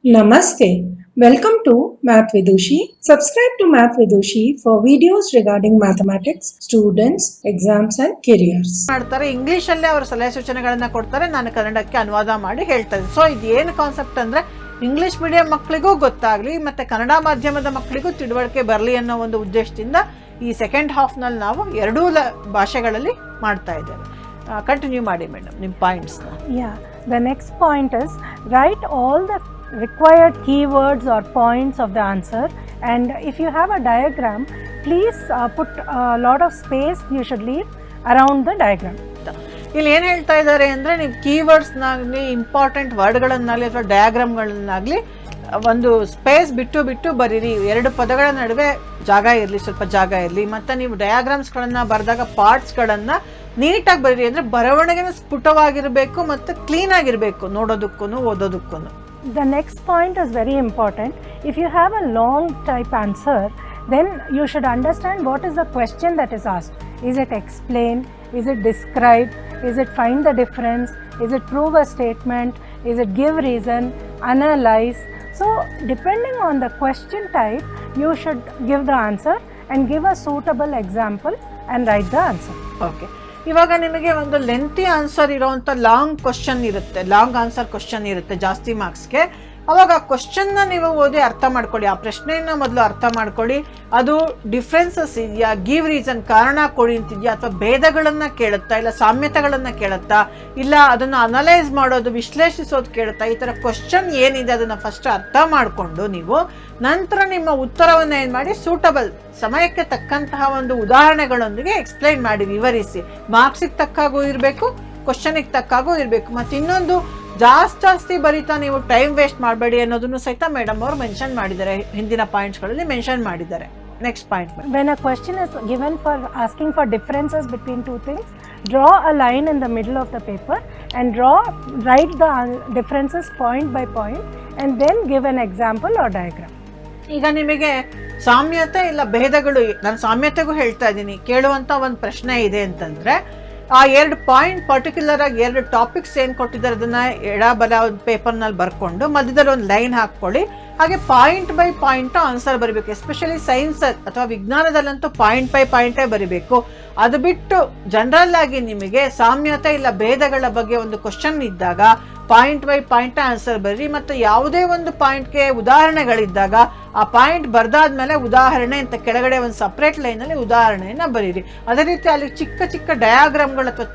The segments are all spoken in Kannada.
Namaste. Welcome to Math Vidushi. Subscribe to Math Vidushi for videos regarding mathematics, students, exams and careers. ಮಾಡ್ತಾರೆ ಇಂಗ್ಲಿಷ್ ಅಲ್ಲೇ ಅವರು ಸಲಹೆ ಸೂಚನೆಗಳನ್ನ ಕೊಡ್ತಾರೆ, ನಾನು ಕನ್ನಡಕ್ಕೆ ಅನುವಾದ ಮಾಡಿ ಹೇಳ್ತೇನೆ. ಸೊ ಇದು ಏನು ಕಾನ್ಸೆಪ್ಟ್ ಅಂದ್ರೆ ಇಂಗ್ಲಿಷ್ ಮೀಡಿಯಂ ಮಕ್ಕಳಿಗೂ ಗೊತ್ತಾಗ್ಲಿ ಮತ್ತೆ ಕನ್ನಡ ಮಾಧ್ಯಮದ ಮಕ್ಕಳಿಗೂ ತಿಳುವಳಿಕೆ ಬರಲಿ ಅನ್ನೋ ಒಂದು ಉದ್ದೇಶದಿಂದ ಈ ಸೆಕೆಂಡ್ ಹಾಫ್ ನಲ್ಲಿ ನಾವು ಎರಡೂ ಭಾಷೆಗಳಲ್ಲಿ ಮಾಡ್ತಾ ಇದ್ದೇವೆ. ಕಂಟಿನ್ಯೂ ಮಾಡಿ ಮೇಡಮ್ ನಿಮ್ಮ points. The next point is write all the required keywords or points of the answer, and if you have a diagram, please put a lot of space you should leave around the diagram. ಇಲ್ಲಿ ಏನು ಹೇಳ್ತಾ ಇದ್ದಾರೆ ಅಂದರೆ, ನೀವು ಕೀವರ್ಡ್ಸ್ನಾಗಲಿ ಇಂಪಾರ್ಟೆಂಟ್ ವರ್ಡ್ಗಳನ್ನಾಗಲಿ ಅಥವಾ ಡಯಾಗ್ರಾಮ್ಗಳನ್ನಾಗಲಿ ಒಂದು ಸ್ಪೇಸ್ ಬಿಟ್ಟು ಬರೀರಿ. ಎರಡು ಪದಗಳ ನಡುವೆ ಜಾಗ ಇರಲಿ, ಸ್ವಲ್ಪ ಜಾಗ ಇರಲಿ. ಮತ್ತು ನೀವು ಡಯಾಗ್ರಾಮ್ಸ್ಗಳನ್ನು ಬರೆದಾಗ ಪಾರ್ಟ್ಸ್ಗಳನ್ನು ನೀಟಾಗಿ ಬರೀರಿ. ಅಂದರೆ ಬರವಣಿಗೆನ ಸ್ಫುಟವಾಗಿರಬೇಕು ಮತ್ತು ಕ್ಲೀನಾಗಿರಬೇಕು ನೋಡೋದಕ್ಕೂ ಓದೋದಕ್ಕೂ. The next point is very important. If you have a long type answer, then you should understand what is the question that is asked. Is it explain? Is it describe? Is it find the difference? Is it prove a statement? Is it give reason? Analyze? So depending on the question type, you should give the answer and give a suitable example and write the answer. Okay. ಇವಾಗ ನಿಮಗೆ ಒಂದು ಲೆಂತಿ ಆನ್ಸರ್ ಇರೋವಂಥ ಲಾಂಗ್ ಕ್ವಶನ್ ಇರುತ್ತೆ, ಲಾಂಗ್ ಆನ್ಸರ್ ಕ್ವಶನ್ ಇರುತ್ತೆ ಜಾಸ್ತಿ ಮಾರ್ಕ್ಸ್ಗೆ. ಅವಾಗ ಆ ಕ್ವಶನ್ನ ನೀವು ಓದಿ ಅರ್ಥ ಮಾಡ್ಕೊಳ್ಳಿ, ಆ ಪ್ರಶ್ನೆಯನ್ನು ಮೊದಲು ಅರ್ಥ ಮಾಡ್ಕೊಳ್ಳಿ. ಅದು ಡಿಫ್ರೆನ್ಸಸ್ ಇದೆಯಾ, ಗಿವ್ ರೀಸನ್ ಕಾರಣ ಕೊಡಿ ಅಂತಿದೆಯಾ, ಅಥವಾ ಭೇದಗಳನ್ನು ಕೇಳುತ್ತಾ, ಇಲ್ಲ ಸಾಮ್ಯತೆಗಳನ್ನು ಕೇಳುತ್ತಾ, ಇಲ್ಲ ಅದನ್ನು ಅನಲೈಸ್ ಮಾಡೋದು ವಿಶ್ಲೇಷಿಸೋದು ಕೇಳುತ್ತಾ. ಈ ಥರ ಕ್ವಶನ್ ಏನಿದೆ ಅದನ್ನು ಫಸ್ಟ್ ಅರ್ಥ ಮಾಡಿಕೊಂಡು ನೀವು ನಂತರ ನಿಮ್ಮ ಉತ್ತರವನ್ನು ಏನು ಮಾಡಿ ಸೂಟಬಲ್ ಸಮಯಕ್ಕೆ ತಕ್ಕಂತಹ ಒಂದು ಉದಾಹರಣೆಗಳೊಂದಿಗೆ ಎಕ್ಸ್ಪ್ಲೈನ್ ಮಾಡಿ, ವಿವರಿಸಿ. ಮಾರ್ಕ್ಸಿಗೆ ತಕ್ಕಾಗೂ ಇರಬೇಕು, ಕ್ವಶನಿಗೆ ತಕ್ಕಾಗೂ ಇರಬೇಕು. ಮತ್ತು ಇನ್ನೊಂದು, ಜಾಸ್ತಿ ಬರೀತಾ ನೀವು ಟೈಮ್ ವೇಸ್ಟ್ ಮಾಡಬೇಡಿ ಅನ್ನೋದನ್ನು ಸಹಿತ ಮೇಡಮ್ ಅವರು ಮೆನ್ಷನ್ ಮಾಡಿದ್ದಾರೆ, ಹಿಂದಿನ ಪಾಯಿಂಟ್ಸ್ಗಳಲ್ಲಿ ಮೆನ್ಷನ್ ಮಾಡಿದ್ದಾರೆ. Next point. When a question is given for asking for differences between two things, draw a line in the middle of the paper and write the differences point by point and then give an example or diagram. ಈಗ ನಿಮಗೆ ಸಾಮ್ಯತೆ ಇಲ್ಲ ಭೇದಗಳು, ನಾನು ಸಾಮ್ಯತೆಗೂ ಹೇಳ್ತಾ ಇದ್ದೀನಿ, ಕೇಳುವಂಥ ಒಂದು ಪ್ರಶ್ನೆ ಇದೆ ಅಂತಂದರೆ ಆ ಎರಡು ಪಾಯಿಂಟ್ ಪರ್ಟಿಕ್ಯುಲರ್ ಆಗಿ ಎರಡು ಟಾಪಿಕ್ಸ್ ಏನು ಕೊಟ್ಟಿದ್ದಾರೆ ಅದನ್ನ ಎಡ ಬಲ ಒಂದು ಪೇಪರ್ನಲ್ಲಿ ಬರ್ಕೊಂಡು ಮಧ್ಯದಲ್ಲಿ ಒಂದು ಲೈನ್ ಹಾಕ್ಕೊಳ್ಳಿ. ಹಾಗೆ ಪಾಯಿಂಟ್ ಬೈ ಪಾಯಿಂಟ್ ಆನ್ಸರ್ ಬರೀಬೇಕು. ಎಸ್ಪೆಷಲಿ ಸೈನ್ಸ್ ಅಥವಾ ವಿಜ್ಞಾನದಲ್ಲಂತೂ ಪಾಯಿಂಟ್ ಬೈ ಪಾಯಿಂಟೇ ಬರೀಬೇಕು. ಅದು ಬಿಟ್ಟು ಜನರಲ್ ಆಗಿ ನಿಮಗೆ ಸಾಮ್ಯತೆ ಇಲ್ಲ ಭೇದಗಳ ಬಗ್ಗೆ ಒಂದು ಕ್ವಶನ್ ಇದ್ದಾಗ ಪಾಯಿಂಟ್ ಬೈ ಪಾಯಿಂಟ್ ಆನ್ಸರ್ ಬರೀರಿ. ಮತ್ತು ಯಾವುದೇ ಒಂದು ಪಾಯಿಂಟ್ಗೆ ಉದಾಹರಣೆಗಳಿದ್ದಾಗ ಆ ಪಾಯಿಂಟ್ ಬರ್ದಾದ್ಮೇಲೆ ಉದಾಹರಣೆ ಅಂತ ಕೆಳಗಡೆ ಒಂದು ಸಪ್ರೇಟ್ ಲೈನಲ್ಲಿ ಉದಾಹರಣೆಯನ್ನು ಬರೀರಿ. ಅದೇ ರೀತಿ ಅಲ್ಲಿ ಚಿಕ್ಕ ಡಯಾಗ್ರಾಮ್ಗಳು ಅಥವಾ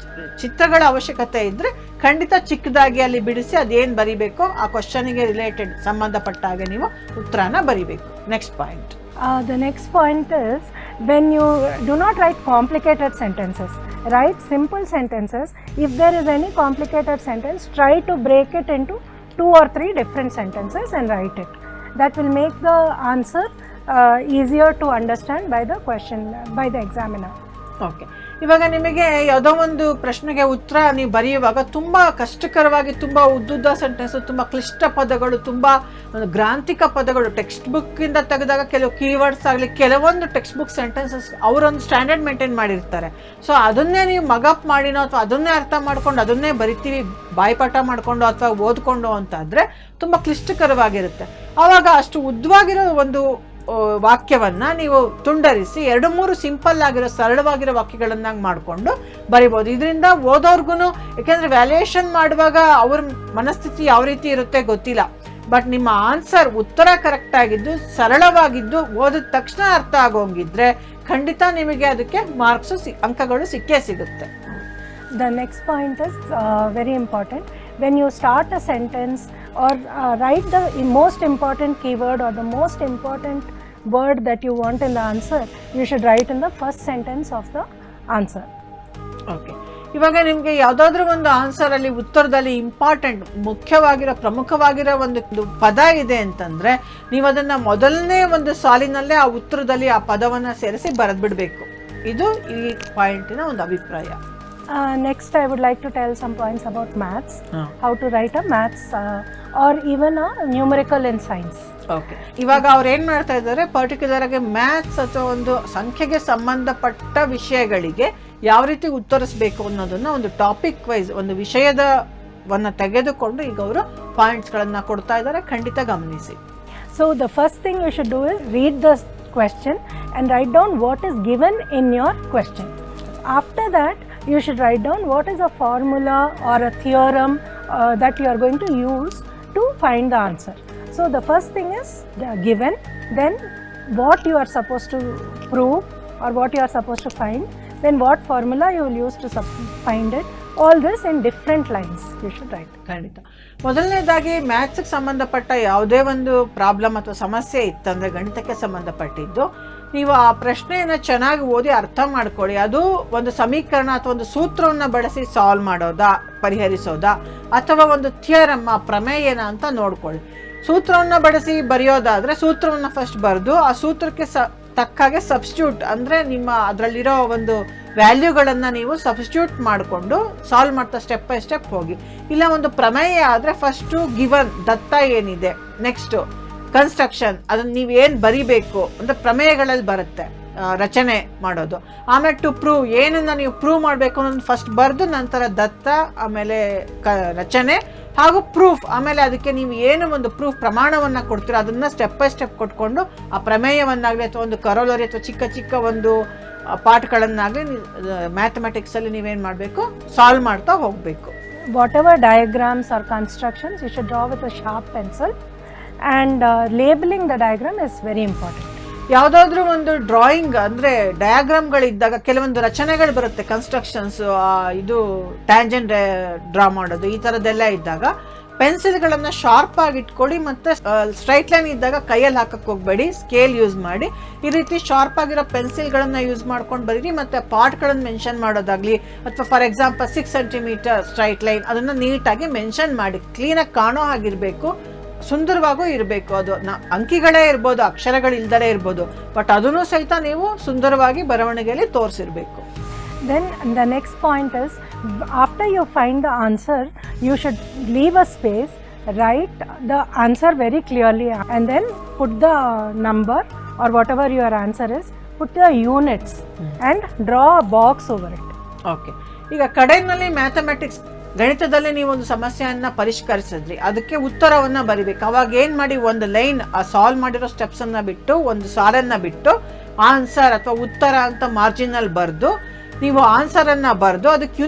ಚಿತ್ರಗಳ ಅವಶ್ಯಕತೆ ಇದ್ದರೆ ಖಂಡಿತ ಚಿಕ್ಕದಾಗಿ ಅಲ್ಲಿ ಬಿಡಿಸಿ ಅದೇನು ಬರೀಬೇಕೋ ಆ ಕ್ವಶನಿಗೆ ರಿಲೇಟೆಡ್ ಸಂಬಂಧಪಟ್ಟ ಹಾಗೆ ನೀವು ಉತ್ತರನ ಬರೀಬೇಕು. Next point. The next point is, when you do not write complicated sentences, write simple sentences. If there is any complicated sentence, try to break it into 2 or 3 different sentences and write it. That will make the answer easier to understand by the examiner. Okay. ಇವಾಗ ನಿಮಗೆ ಯಾವುದೋ ಒಂದು ಪ್ರಶ್ನೆಗೆ ಉತ್ತರ ನೀವು ಬರೆಯುವಾಗ ತುಂಬ ಕಷ್ಟಕರವಾಗಿ, ತುಂಬ ಉದ್ದುದ್ದ ಸೆಂಟೆನ್ಸು, ತುಂಬ ಕ್ಲಿಷ್ಟ ಪದಗಳು, ತುಂಬ ಗ್ರಾಂಥಿಕ ಪದಗಳು ಟೆಕ್ಸ್ಟ್ ಬುಕ್ಕಿಂದ ತೆಗೆದಾಗ ಕೆಲವು ಕೀವರ್ಡ್ಸ್ ಆಗಲಿ, ಕೆಲವೊಂದು ಟೆಕ್ಸ್ಟ್ ಬುಕ್ ಸೆಂಟೆನ್ಸಸ್ ಅವರೊಂದು ಸ್ಟ್ಯಾಂಡರ್ಡ್ ಮೇಂಟೈನ್ ಮಾಡಿರ್ತಾರೆ. ಸೊ ಅದನ್ನೇ ನೀವು ಮಗಪ್ ಮಾಡಿನೋ ಅಥವಾ ಅದನ್ನೇ ಅರ್ಥ ಮಾಡ್ಕೊಂಡು ಅದನ್ನೇ ಬರಿತೀವಿ ಬಾಯ್ಪಾಠ ಮಾಡಿಕೊಂಡು ಅಥವಾ ಓದ್ಕೊಂಡು ಅಂತಾದರೆ ತುಂಬ ಕ್ಲಿಷ್ಟಕರವಾಗಿರುತ್ತೆ. ಆವಾಗ ಅಷ್ಟು ಉದ್ದವಾಗಿರೋ ಒಂದು ವಾಕ್ಯವನ್ನ ನೀವು ತುಂಡರಿಸಿ 2-3 ಸಿಂಪಲ್ ಆಗಿರೋ ಸರಳವಾಗಿರೋ ವಾಕ್ಯಗಳನ್ನಾಗಿ ಮಾಡಿಕೊಂಡು ಬರಿಬೋದು. ಇದರಿಂದ ಓದೋರ್ಗು, ಯಾಕೆಂದರೆ ವ್ಯಾಲ್ಯೂಯೇಷನ್ ಮಾಡುವಾಗ ಅವ್ರ ಮನಸ್ಥಿತಿ ಯಾವ ರೀತಿ ಇರುತ್ತೆ ಗೊತ್ತಿಲ್ಲ, ಬಟ್ ನಿಮ್ಮ ಆನ್ಸರ್ ಉತ್ತರ ಕರೆಕ್ಟ್ ಆಗಿದ್ದು ಸರಳವಾಗಿದ್ದು ಓದಿದ ತಕ್ಷಣ ಅರ್ಥ ಆಗೋಂಗಿದ್ರೆ ಖಂಡಿತ ನಿಮಗೆ ಅದಕ್ಕೆ ಮಾರ್ಕ್ಸು ಅಂಕಗಳು ಸಿಕ್ಕೇ ಸಿಗುತ್ತೆ. The next point is very important. When you start a sentence or write the most important keyword or the most important word that you want in the answer, you should write in the first sentence of the answer. Okay. ಇವಾಗ ನಿಮಗೆ ಯಾವುದಾದ್ರೂ ಒಂದು ಆನ್ಸರಲ್ಲಿ ಉತ್ತರದಲ್ಲಿ ಇಂಪಾರ್ಟೆಂಟ್ ಮುಖ್ಯವಾಗಿರೋ ಪ್ರಮುಖವಾಗಿರೋ ಒಂದು ಪದ ಇದೆ ಅಂತಂದರೆ ನೀವು ಅದನ್ನು ಮೊದಲನೇ ಒಂದು ಸಾಲಿನಲ್ಲೇ ಆ ಉತ್ತರದಲ್ಲಿ ಆ ಪದವನ್ನು ಸೇರಿಸಿ ಬರೆದ್ಬಿಡಬೇಕು. ಇದು ಈ ಪಾಯಿಂಟಿನ ಒಂದು ಅಭಿಪ್ರಾಯ. Next, I would like to tell some points about maths, how to write a maths or even a numerical in science. Okay. ಇವಾಗ ಅವ್ರು ಏನು ಮಾಡ್ತಾ ಇದ್ದಾರೆ, ಪರ್ಟಿಕ್ಯುಲರ್ ಆಗಿ ಮ್ಯಾಥ್ಸ್ ಅಥವಾ ಒಂದು ಸಂಖ್ಯೆಗೆ ಸಂಬಂಧಪಟ್ಟ ವಿಷಯಗಳಿಗೆ ಯಾವ ರೀತಿ ಉತ್ತರಿಸಬೇಕು ಅನ್ನೋದನ್ನ ಒಂದು ಟಾಪಿಕ್ ವೈಸ್, ಒಂದು ವಿಷಯದ ವನ್ನು ತೆಗೆದುಕೊಂಡು ಈಗ ಅವರು ಪಾಯಿಂಟ್ಸ್ಗಳನ್ನು ಕೊಡ್ತಾ ಇದ್ದಾರೆ, ಖಂಡಿತ ಗಮನಿಸಿ. So the first thing you should do is read the question and write down what is given in your question. After that, you should write down what is a formula or a theorem that you are going to use to find the answer. So the first thing is the given, then what you are supposed to prove or what you are supposed to find, then what formula you will use to find it. All this in different lines you should write. ಖಂಡಿತ. ಮೊದಲನೇದಾಗಿ ಮ್ಯಾಥ್ಸ್ಗೆ ಸಂಬಂಧಪಟ್ಟ ಯಾವುದೇ ಒಂದು ಪ್ರಾಬ್ಲಮ್ ಅಥವಾ ಸಮಸ್ಯೆ ಇತ್ತಂದರೆ, ಗಣಿತಕ್ಕೆ ಸಂಬಂಧಪಟ್ಟಿದ್ದು, ನೀವು ಆ ಪ್ರಶ್ನೆಯನ್ನು ಚೆನ್ನಾಗಿ ಓದಿ ಅರ್ಥ ಮಾಡ್ಕೊಳ್ಳಿ. ಅದು ಒಂದು ಸಮೀಕರಣ ಅಥವಾ ಒಂದು ಸೂತ್ರವನ್ನು ಬಳಸಿ ಸಾಲ್ವ್ ಮಾಡೋದಾ, ಪರಿಹರಿಸೋದಾ, ಅಥವಾ ಒಂದು ಥಿಯರಮ್, ಆ ಪ್ರಮೇಯನ ಅಂತ ನೋಡ್ಕೊಳ್ಳಿ. ಸೂತ್ರವನ್ನು ಬಳಸಿ ಬರೆಯೋದಾದರೆ ಸೂತ್ರವನ್ನು ಫಸ್ಟ್ ಬರೆದು ಆ ಸೂತ್ರಕ್ಕೆ ತಕ್ಕಾಗೆ ಸಬ್ಸ್ಟಿಟ್ಯೂಟ್ ಅಂದರೆ ನಿಮ್ಮ ಅದರಲ್ಲಿರೋ ಒಂದು ವ್ಯಾಲ್ಯೂಗಳನ್ನು ನೀವು ಸಬ್ಸ್ಟಿಟ್ಯೂಟ್ ಮಾಡಿಕೊಂಡು ಸಾಲ್ವ್ ಮಾಡ್ತಾ ಸ್ಟೆಪ್ ಬೈ ಸ್ಟೆಪ್ ಹೋಗಿ. ಇಲ್ಲ ಒಂದು ಪ್ರಮೇಯ ಆದರೆ ಫಸ್ಟು ಗಿವನ್ ದತ್ತ ಏನಿದೆ, ನೆಕ್ಸ್ಟು ಕನ್ಸ್ಟ್ರಕ್ಷನ್, ಅದನ್ನು ನೀವು ಏನು ಬರಿಬೇಕು ಅಂದರೆ ಪ್ರಮೇಯಗಳಲ್ಲಿ ಬರುತ್ತೆ ರಚನೆ ಮಾಡೋದು. ಆಮೇಲೆ ಟು ಪ್ರೂವ್, ಏನನ್ನ ನೀವು ಪ್ರೂವ್ ಮಾಡಬೇಕು ಅನ್ನೋದು ಫಸ್ಟ್ ಬರೆದು ನಂತರ ದತ್ತ, ಆಮೇಲೆ ರಚನೆ ಹಾಗೂ ಪ್ರೂಫ್, ಆಮೇಲೆ ಅದಕ್ಕೆ ನೀವು ಏನು ಒಂದು ಪ್ರೂಫ್ ಪ್ರಮಾಣವನ್ನು ಕೊಡ್ತೀರೋ ಅದನ್ನು ಸ್ಟೆಪ್ ಬೈ ಸ್ಟೆಪ್ ಕೊಟ್ಕೊಂಡು ಆ ಪ್ರಮೇಯವನ್ನಾಗಲಿ ಅಥವಾ ಒಂದು ಕರೋಲರಿ ಅಥವಾ ಚಿಕ್ಕ ಚಿಕ್ಕ ಒಂದು ಪಾಠಗಳನ್ನಾಗಲಿ ಮ್ಯಾಥಮೆಟಿಕ್ಸಲ್ಲಿ ನೀವೇನು ಮಾಡಬೇಕು, ಸಾಲ್ವ್ ಮಾಡ್ತಾ ಹೋಗಬೇಕು. Whatever diagrams or constructions you should draw with a sharp pencil, and labeling the diagram is very important. ಯಾವುದಾದ್ರೂ ಒಂದು ಡ್ರಾಯಿಂಗ್ ಅಂದರೆ ಡಯಾಗ್ರಾಮ್ಗಳಿದ್ದಾಗ ಕೆಲವೊಂದು ರಚನೆಗಳು ಬರುತ್ತೆ, ಕನ್ಸ್ಟ್ರಕ್ಷನ್ಸ್, ಇದು ಟ್ಯಾಂಜೆಂಟ್ ಡ್ರಾ ಮಾಡೋದು, ಈ ಥರದ್ದೆಲ್ಲ ಇದ್ದಾಗ ಪೆನ್ಸಿಲ್ಗಳನ್ನು ಶಾರ್ಪ್ ಆಗಿ ಇಟ್ಕೊಳ್ಳಿ. ಮತ್ತು ಸ್ಟ್ರೈಟ್ ಲೈನ್ ಇದ್ದಾಗ ಕೈಯಲ್ಲಿ ಹಾಕಕ್ಕೆ ಹೋಗಬೇಡಿ, ಸ್ಕೇಲ್ ಯೂಸ್ ಮಾಡಿ. ಈ ರೀತಿ ಶಾರ್ಪ್ ಆಗಿರೋ ಪೆನ್ಸಿಲ್ಗಳನ್ನು ಯೂಸ್ ಮಾಡ್ಕೊಂಡು ಬರೀರಿ. ಮತ್ತು ಪಾರ್ಟ್ಗಳನ್ನು ಮೆನ್ಷನ್ ಮಾಡೋದಾಗಲಿ ಅಥವಾ for example 6 centimetre straight line, ಅದನ್ನು ನೀಟಾಗಿ ಮೆನ್ಷನ್ ಮಾಡಿ, ಕ್ಲೀನಾಗಿ ಕಾಣೋ ಹಾಗಿರಬೇಕು, ಸುಂದರವಾಗೂ ಇರಬೇಕು. ಅದು ಅಂಕಿಗಳೇ ಇರ್ಬೋದು, ಅಕ್ಷರಗಳಿಲ್ದಲೇ ಇರ್ಬೋದು, ಬಟ್ ಅದನ್ನು ಸಹಿತ ನೀವು ಸುಂದರವಾಗಿ ಬರವಣಿಗೆಯಲ್ಲಿ ತೋರಿಸಿರ್ಬೇಕು. Then the next point is, after you find the answer, you should leave a space, write the answer very clearly, and then put the number or whatever your answer is, put the units and draw a box over it. Okay, ಈಗ ಕಡೆಯಲ್ಲಿ ಮ್ಯಾಥಮೆಟಿಕ್ಸ್ ಗಣಿತದಲ್ಲಿ ನೀವು ಒಂದು ಸಮಸ್ಯೆಯನ್ನು ಪರಿಷ್ಕರಿಸಿದ್ರಿ, ಅದಕ್ಕೆ ಉತ್ತರವನ್ನು ಬರಿಬೇಕು. ಅವಾಗ ಏನು ಮಾಡಿ, ಒಂದು ಲೈನ್ ಆ ಸಾಲ್ವ್ ಮಾಡಿರೋ ಸ್ಟೆಪ್ಸನ್ನು ಬಿಟ್ಟು ಒಂದು ಸಾಲನ್ನು ಬಿಟ್ಟು ಆನ್ಸರ್ ಅಥವಾ ಉತ್ತರ ಅಂತ ಮಾರ್ಜಿನಲ್ಲಿ ಬರೆದು ನೀವು ಆನ್ಸರನ್ನು ಬರೆದು ಅದಕ್ಕೆ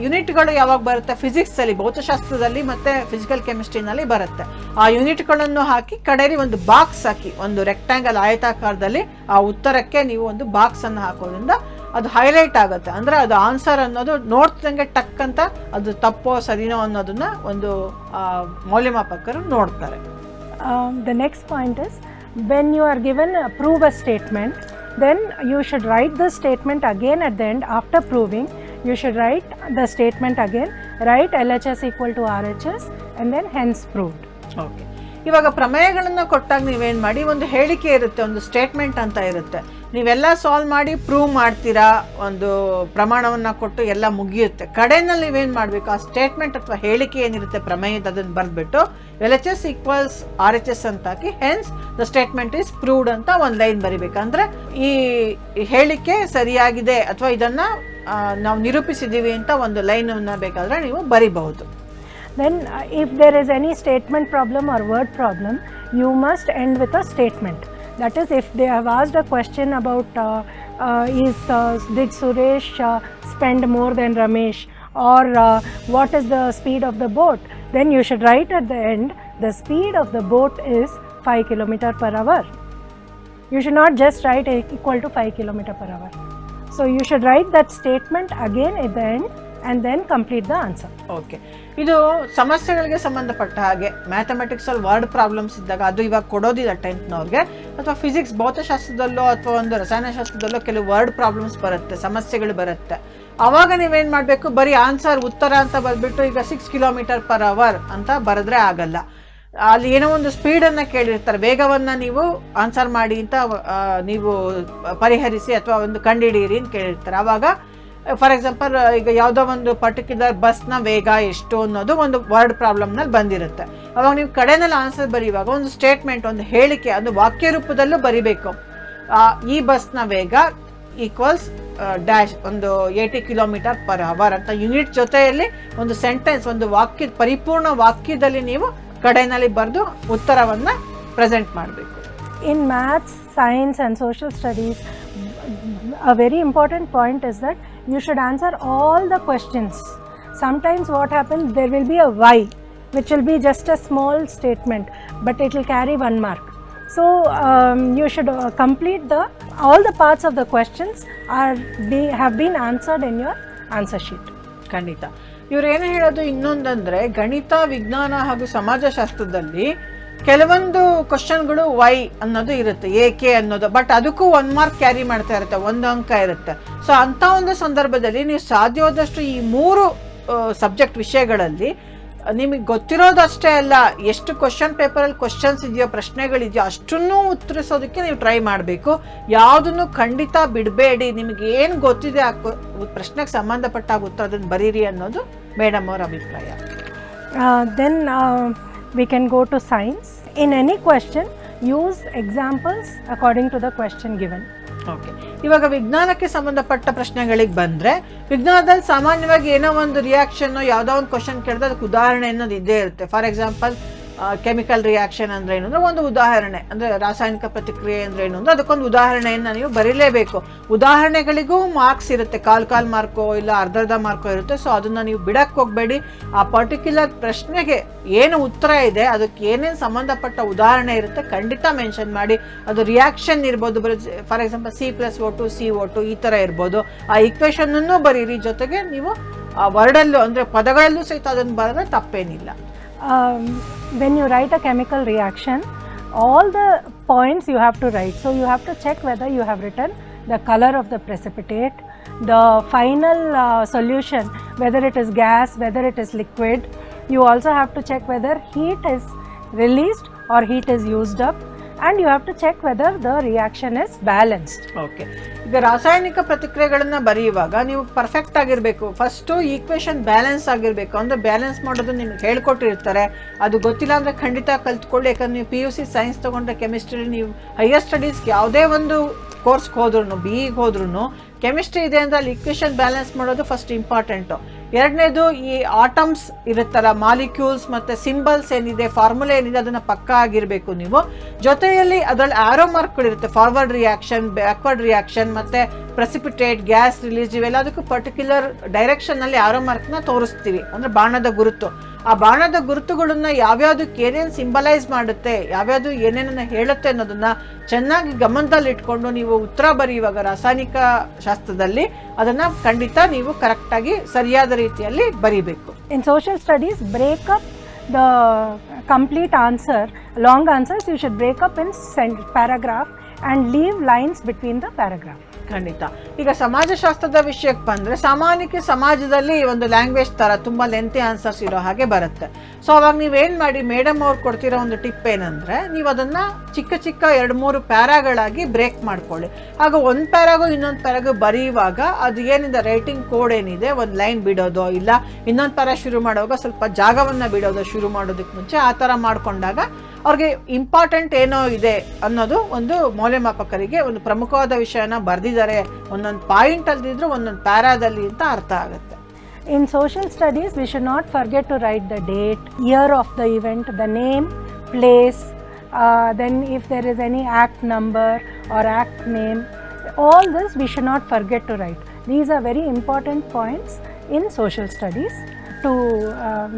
ಯೂನಿಟ್ಗಳು ಯಾವಾಗ ಬರುತ್ತೆ, ಫಿಸಿಕ್ಸಲ್ಲಿ, ಭೌತಶಾಸ್ತ್ರದಲ್ಲಿ ಮತ್ತು ಫಿಸಿಕಲ್ ಕೆಮಿಸ್ಟ್ರಿನಲ್ಲಿ ಬರುತ್ತೆ. ಆ ಯೂನಿಟ್ಗಳನ್ನು ಹಾಕಿ ಕಡೆಯಲ್ಲಿ ಒಂದು ಬಾಕ್ಸ್ ಹಾಕಿ, ಒಂದು ರೆಕ್ಟ್ಯಾಂಗಲ್ ಆಯತಾಕಾರದಲ್ಲಿ ಆ ಉತ್ತರಕ್ಕೆ ನೀವು ಒಂದು ಬಾಕ್ಸನ್ನು ಹಾಕೋದ್ರಿಂದ ಅದು ಹೈಲೈಟ್ ಆಗುತ್ತೆ. ಅಂದರೆ ಅದು ಆನ್ಸರ್ ಅನ್ನೋದು ನೋಡ್ತಿದ್ದಂಗೆ ಟಕ್ ಅಂತ ಅದು ತಪ್ಪೋ ಸರಿನೋ ಅನ್ನೋದನ್ನ ಒಂದು ಮೌಲ್ಯಮಾಪಕರು ನೋಡ್ತಾರೆ. The next point is, when you are given prove a statement, then you should write the statement again at the end. After proving, you should write the statement again, write LHS equal to RHS and then hence proved. Okay, ಇವಾಗ ಪ್ರಮೇಯಗಳನ್ನು ಕೊಟ್ಟಾಗ ನೀವೇನು ಮಾಡಿ, ಒಂದು ಹೇಳಿಕೆ ಇರುತ್ತೆ, ಒಂದು ಸ್ಟೇಟ್ಮೆಂಟ್ ಅಂತ ಇರುತ್ತೆ. ನೀವೆಲ್ಲ ಸಾಲ್ವ್ ಮಾಡಿ ಪ್ರೂವ್ ಮಾಡ್ತೀರಾ, ಒಂದು ಪ್ರಮಾಣವನ್ನು ಕೊಟ್ಟು ಎಲ್ಲ ಮುಗಿಯುತ್ತೆ. ಕಡೆಯಲ್ಲಿ ನೀವೇನು ಮಾಡಬೇಕು, ಆ ಸ್ಟೇಟ್ಮೆಂಟ್ ಅಥವಾ ಹೇಳಿಕೆ ಏನಿರುತ್ತೆ ಪ್ರಮೇಯದ, ಅದನ್ನು ಬರೆದ್ಬಿಟ್ಟು LHS ಈಕ್ವಲ್ಸ್ RHS ಅಂತ ಹಾಕಿ hence the statement is proved ಅಂತ ಒಂದು ಲೈನ್ ಬರಿಬೇಕು. ಅಂದರೆ ಈ ಹೇಳಿಕೆ ಸರಿಯಾಗಿದೆ ಅಥವಾ ಇದನ್ನು ನಾವು ನಿರೂಪಿಸಿದ್ದೀವಿ ಅಂತ ಒಂದು ಲೈನನ್ನು ಬೇಕಾದರೆ ನೀವು ಬರಿಬಹುದು. Then if there is any statement problem or word problem, you must end with a statement. That is, if they have asked a question about did Suresh spend more than Ramesh, or what is the speed of the boat, then you should write at the end, the speed of the boat is 5 km/h. You should not just write equal to 5 km/h. So you should write that statement again at the end and then complete the answer. Okay, ಇದು ಸಮಸ್ಯೆಗಳಿಗೆ ಸಂಬಂಧಪಟ್ಟ ಹಾಗೆ ಮ್ಯಾಥಮೆಟಿಕ್ಸಲ್ಲಿ ವರ್ಡ್ ಪ್ರಾಬ್ಲಮ್ಸ್ ಇದ್ದಾಗ, ಅದು ಇವಾಗ ಕೊಡೋದಿಲ್ಲ 10th ಅಥವಾ ಫಿಸಿಕ್ಸ್ ಭೌತಶಾಸ್ತ್ರದಲ್ಲೋ ಅಥವಾ ಒಂದು ರಸಾಯನಶಾಸ್ತ್ರದಲ್ಲೋ ಕೆಲವು ವರ್ಡ್ ಪ್ರಾಬ್ಲಮ್ಸ್ ಬರುತ್ತೆ, ಸಮಸ್ಯೆಗಳು ಬರುತ್ತೆ. ಆವಾಗ ನೀವೇನು ಮಾಡಬೇಕು, ಬರೀ ಆನ್ಸರ್ ಉತ್ತರ ಅಂತ ಬರೆದ್ಬಿಟ್ಟು ಈಗ 6 km/h ಅಂತ ಬರೆದ್ರೆ ಆಗಲ್ಲ. ಅಲ್ಲಿ ಏನೋ ಒಂದು ಸ್ಪೀಡನ್ನು ಕೇಳಿರ್ತಾರೆ, ವೇಗವನ್ನು ನೀವು ಆನ್ಸರ್ ಮಾಡಿ ಅಂತ ನೀವು ಪರಿಹರಿಸಿ ಅಥವಾ ಒಂದು ಕಂಡುಹಿಡಿಯಿರಿ ಅಂತ ಕೇಳಿರ್ತಾರೆ. ಆವಾಗ ಫಾರ್ ಎಕ್ಸಾಂಪಲ್ ಈಗ ಯಾವುದೋ ಒಂದು ಪರ್ಟಿಕ್ಯುಲರ್ ಬಸ್ನ ವೇಗ ಎಷ್ಟು ಅನ್ನೋದು ಒಂದು ವರ್ಡ್ ಪ್ರಾಬ್ಲಮ್ನಲ್ಲಿ ಬಂದಿರುತ್ತೆ. ಅವಾಗ ನೀವು ಕಡೆನಲ್ಲಿ ಆನ್ಸರ್ ಬರೆಯುವಾಗ ಒಂದು ಸ್ಟೇಟ್ಮೆಂಟ್, ಒಂದು ಹೇಳಿಕೆ, ಅದು ವಾಕ್ಯ ರೂಪದಲ್ಲೂ ಬರಿಬೇಕು. ಈ ಬಸ್ನ ವೇಗ ಈಕ್ವಲ್ಸ್ ಡ್ಯಾಶ್ ಒಂದು 80 km/h ಅಂತ ಯೂನಿಟ್ ಜೊತೆಯಲ್ಲಿ ಒಂದು ಸೆಂಟೆನ್ಸ್, ಒಂದು ವಾಕ್ಯ, ಪರಿಪೂರ್ಣ ವಾಕ್ಯದಲ್ಲಿ ನೀವು ಕಡೆಯಲ್ಲಿ ಬರೆದು ಉತ್ತರವನ್ನು ಪ್ರೆಸೆಂಟ್ ಮಾಡಬೇಕು. In maths, science and social studies, a very important point is that you should answer all the questions. Sometimes what happens, there will be a why, which will be just a small statement, but it will carry 1 mark. So you should complete all the parts of the questions have been answered in your answer sheet. ಖಂಡಿತ. ಇವ್ರು ಏನು ಹೇಳೋದು ಇನ್ನೊಂದಂದ್ರೆ, ಗಣಿತ, ವಿಜ್ಞಾನ ಹಾಗೂ ಸಮಾಜಶಾಸ್ತ್ರದಲ್ಲಿ ಕೆಲವೊಂದು ಕ್ವಶನ್ಗಳು ವೈ ಅನ್ನೋದು ಇರುತ್ತೆ, ಏಕೆ ಅನ್ನೋದು, ಬಟ್ ಅದಕ್ಕೂ 1 ಮಾರ್ಕ್ ಕ್ಯಾರಿ ಮಾಡ್ತಾ ಇರುತ್ತೆ, 1 ಅಂಕ ಇರುತ್ತೆ. ಸೊ ಅಂಥ ಒಂದು ಸಂದರ್ಭದಲ್ಲಿ ನೀವು ಸಾಧ್ಯವಾದಷ್ಟು ಈ 3 ಸಬ್ಜೆಕ್ಟ್ ವಿಷಯಗಳಲ್ಲಿ ನಿಮಗೆ ಗೊತ್ತಿರೋದಷ್ಟೇ ಅಲ್ಲ, ಎಷ್ಟು ಕ್ವಶನ್ ಪೇಪರಲ್ಲಿ ಕ್ವಶನ್ಸ್ ಇದೆಯೋ, ಪ್ರಶ್ನೆಗಳಿದೆಯೋ ಅಷ್ಟನ್ನು ಉತ್ತರಿಸೋದಕ್ಕೆ ನೀವು ಟ್ರೈ ಮಾಡಬೇಕು. ಯಾವುದನ್ನು ಖಂಡಿತ ಬಿಡಬೇಡಿ. ನಿಮಗೆ ಏನು ಗೊತ್ತಿದೆ ಆ ಪ್ರಶ್ನೆಗೆ ಸಂಬಂಧಪಟ್ಟಾಗ ಉತ್ತರ ಅದನ್ನು ಬರೀರಿ ಅನ್ನೋದು ಮೇಡಮ್ ಅವರ ಅಭಿಪ್ರಾಯ. Then we can go to science. In any question, use examples according to the question given. Okay, ಇವಾಗ ವಿಜ್ಞಾನಕ್ಕೆ ಸಂಬಂಧಪಟ್ಟ ಪ್ರಶ್ನೆಗಳಿಗೆ ಬಂದರೆ, ವಿಜ್ಞಾನದಲ್ಲಿ ಸಾಮಾನ್ಯವಾಗಿ ಏನೋ ಒಂದು ರಿಯಾಕ್ಷನ್ನು, ಯಾವುದೋ ಒಂದು ಕ್ವಶನ್ ಕೇಳಿದ್ರೆ ಅದಕ್ಕೆ ಉದಾಹರಣೆ ಅನ್ನೋದು ಇದ್ದೇ ಇರುತ್ತೆ. ಫಾರ್ ಎಕ್ಸಾಂಪಲ್, ಕೆಮಿಕಲ್ ರಿಯಾಕ್ಷನ್ ಅಂದರೆ ಏನು ಅಂದರೆ ಒಂದು ಉದಾಹರಣೆ, ಅಂದರೆ ರಾಸಾಯನಿಕ ಪ್ರತಿಕ್ರಿಯೆ ಅಂದರೆ ಏನು ಅಂದರೆ ಅದಕ್ಕೊಂದು ಉದಾಹರಣೆಯನ್ನು ನೀವು ಬರೀಲೇಬೇಕು. ಉದಾಹರಣೆಗಳಿಗೂ ಮಾರ್ಕ್ಸ್ ಇರುತ್ತೆ, ಕಾಲ್ ಮಾರ್ಕೋ ಇಲ್ಲ ಅರ್ಧ ಮಾರ್ಕೋ ಇರುತ್ತೆ. ಸೊ ಅದನ್ನು ನೀವು ಬಿಡಕ್ಕೆ ಹೋಗಬೇಡಿ. ಆ ಪರ್ಟಿಕ್ಯುಲರ್ ಪ್ರಶ್ನೆಗೆ ಏನು ಉತ್ತರ ಇದೆ, ಅದಕ್ಕೆ ಏನೇನು ಸಂಬಂಧಪಟ್ಟ ಉದಾಹರಣೆ ಇರುತ್ತೆ ಖಂಡಿತ ಮೆನ್ಷನ್ ಮಾಡಿ. ಅದು ರಿಯಾಕ್ಷನ್ ಇರ್ಬೋದು, ಫಾರ್ ಎಕ್ಸಾಂಪಲ್ C+O2 CO2 ಈ ಥರ ಇರ್ಬೋದು. ಆ ಈಕ್ವೇಷನ್ನೂ ಬರೀರಿ. ಜೊತೆಗೆ ನೀವು ಆ ವರ್ಡಲ್ಲೂ ಅಂದರೆ ಪದಗಳಲ್ಲೂ ಸಹಿತ ಅದನ್ನು ಬರೆದ್ರೆ ತಪ್ಪೇನಿಲ್ಲ. When you write a chemical reaction, all the points you have to write. So you have to check whether you have written the color of the precipitate, the final solution, whether it is gas, whether it is liquid. You also have to check whether heat is released or heat is used up, and you have to check whether the reaction is balanced. Okay, ಈಗ ರಾಸಾಯನಿಕ ಪ್ರತಿಕ್ರಿಯೆಗಳನ್ನು ಬರೆಯುವಾಗ ನೀವು ಪರ್ಫೆಕ್ಟ್ ಆಗಿರಬೇಕು. ಫಸ್ಟು ಈಕ್ವೇಷನ್ ಬ್ಯಾಲೆನ್ಸ್ ಆಗಿರಬೇಕು. ಅಂದರೆ ಬ್ಯಾಲೆನ್ಸ್ ಮಾಡೋದು ನಿಮ್ಗೆ ಹೇಳ್ಕೊಟ್ಟಿರ್ತಾರೆ, ಅದು ಗೊತ್ತಿಲ್ಲ ಅಂದರೆ ಖಂಡಿತ ಕಲ್ತ್ಕೊಳ್ಳಿ. ಯಾಕಂದ್ರೆ ನೀವು PUC ಸೈನ್ಸ್ ತೊಗೊಂಡ್ರೆ, ಕೆಮಿಸ್ಟ್ರಿ, ನೀವು ಹೈಯರ್ ಸ್ಟಡೀಸ್ಗೆ ಯಾವುದೇ ಒಂದು ಕೋರ್ಸ್ಗೆ ಹೋದ್ರೂ, BE ಹೋದ್ರೂ ಕೆಮಿಸ್ಟ್ರಿ ಇದೆ ಅಂದರೆ ಅಲ್ಲಿ ಈಕ್ವೇಷನ್ ಬ್ಯಾಲೆನ್ಸ್ ಮಾಡೋದು ಫಸ್ಟ್ ಇಂಪಾರ್ಟೆಂಟು. ಎರಡನೇದು, ಈ ಆಟಮ್ಸ್ ಇರುತ್ತಲ್ಲ, ಮಾಲಿಕ್ಯೂಲ್ಸ್ ಮತ್ತು ಸಿಂಬಲ್ಸ್ ಏನಿದೆ, ಫಾರ್ಮುಲಾ ಏನಿದೆ, ಅದನ್ನು ಪಕ್ಕಾ ಆಗಿರಬೇಕು ನೀವು. ಜೊತೆಯಲ್ಲಿ ಅದರಲ್ಲಿ ಆರೋ ಮಾರ್ಕ್ಗಳಿರುತ್ತೆ, ಫಾರ್ವರ್ಡ್ ರಿಯಾಕ್ಷನ್, ಬ್ಯಾಕ್ವರ್ಡ್ ರಿಯಾಕ್ಷನ್ ಮತ್ತು ಪ್ರೆಸಿಪಿಟೇಟ್, ಗ್ಯಾಸ್ ರಿಲೀಸ್, ಇವೆಲ್ಲದಕ್ಕೂ ಪರ್ಟಿಕ್ಯುಲರ್ ಡೈರೆಕ್ಷನ್ನಲ್ಲಿ ಆರೋ ಮಾರ್ಕ್ನ ತೋರಿಸ್ತೀವಿ, ಅಂದರೆ ಬಾಣದ ಗುರುತು. ಆ ಬಾಣದ ಗುರುತುಗಳನ್ನ ಯಾವ್ಯಾವುದಕ್ಕೆ ಏನೇನು ಸಿಂಬಲೈಸ್ ಮಾಡುತ್ತೆ, ಯಾವ್ಯಾವುದು ಏನೇನನ್ನು ಹೇಳುತ್ತೆ ಅನ್ನೋದನ್ನು ಚೆನ್ನಾಗಿ ಗಮನದಲ್ಲಿ ಇಟ್ಕೊಂಡು ನೀವು ಉತ್ತರ ಬರೆಯುವಾಗ ರಾಸಾಯನಿಕ ಶಾಸ್ತ್ರದಲ್ಲಿ ಅದನ್ನು ಖಂಡಿತ ನೀವು ಕರೆಕ್ಟಾಗಿ ಸರಿಯಾದ ರೀತಿಯಲ್ಲಿ ಬರೀಬೇಕು. In social studies, break up the complete answer, long answers, you should break up in paragraph and leave lines between the paragraph. ಖಂಡಿತ. ಈಗ ಸಮಾಜಶಾಸ್ತ್ರದ ವಿಷಯಕ್ಕೆ ಬಂದರೆ, ಸಾಮಾನ್ಯಕ್ಕೆ ಸಮಾಜದಲ್ಲಿ ಒಂದು ಲ್ಯಾಂಗ್ವೇಜ್ ಥರ ತುಂಬ ಲೆಂತಿ ಆನ್ಸರ್ಸ್ ಇರೋ ಹಾಗೆ ಬರುತ್ತೆ. ಸೊ ಅವಾಗ ನೀವೇನು ಮಾಡಿ, ಮೇಡಮ್ ಅವ್ರು ಕೊಡ್ತಿರೋ ಒಂದು ಟಿಪ್ ಏನಂದರೆ, ನೀವು ಅದನ್ನು ಚಿಕ್ಕ 2-3 ಪ್ಯಾರಾಗಳಾಗಿ ಬ್ರೇಕ್ ಮಾಡ್ಕೊಳ್ಳಿ. ಆಗ ಒಂದು ಪ್ಯಾರಾಗು ಇನ್ನೊಂದು ಪ್ಯಾರಾಗು ಬರೆಯುವಾಗ ಅದು ಏನಿದೆ ರೈಟಿಂಗ್ ಕೋಡ್ ಏನಿದೆ, ಒಂದು ಲೈನ್ ಬಿಡೋದು ಇಲ್ಲ ಇನ್ನೊಂದು ಪ್ಯಾರಾ ಶುರು ಮಾಡುವಾಗ ಸ್ವಲ್ಪ ಜಾಗವನ್ನು ಬಿಡೋದು ಶುರು ಮಾಡೋದಕ್ಕೆ ಮುಂಚೆ, ಆ ಥರ ಮಾಡಿಕೊಂಡಾಗ ಅವ್ರಿಗೆ ಇಂಪಾರ್ಟೆಂಟ್ ಏನೋ ಇದೆ ಅನ್ನೋದು ಒಂದು ಮೌಲ್ಯಮಾಪಕರಿಗೆ ಒಂದು ಪ್ರಮುಖವಾದ ವಿಷಯನ ಬರೆದಿದ್ದಾರೆ, ಒಂದೊಂದು ಪಾಯಿಂಟ್ ಅಲ್ಲಿದ್ರು ಒಂದೊಂದು ಪ್ಯಾರಾದಲ್ಲಿ ಅಂತ ಅರ್ಥ ಆಗುತ್ತೆ. In social studies, we should not forget to write the date, year of the event, the name, place, then if there is any act number or act name, all this we should not forget to write. These are very important points in social studies to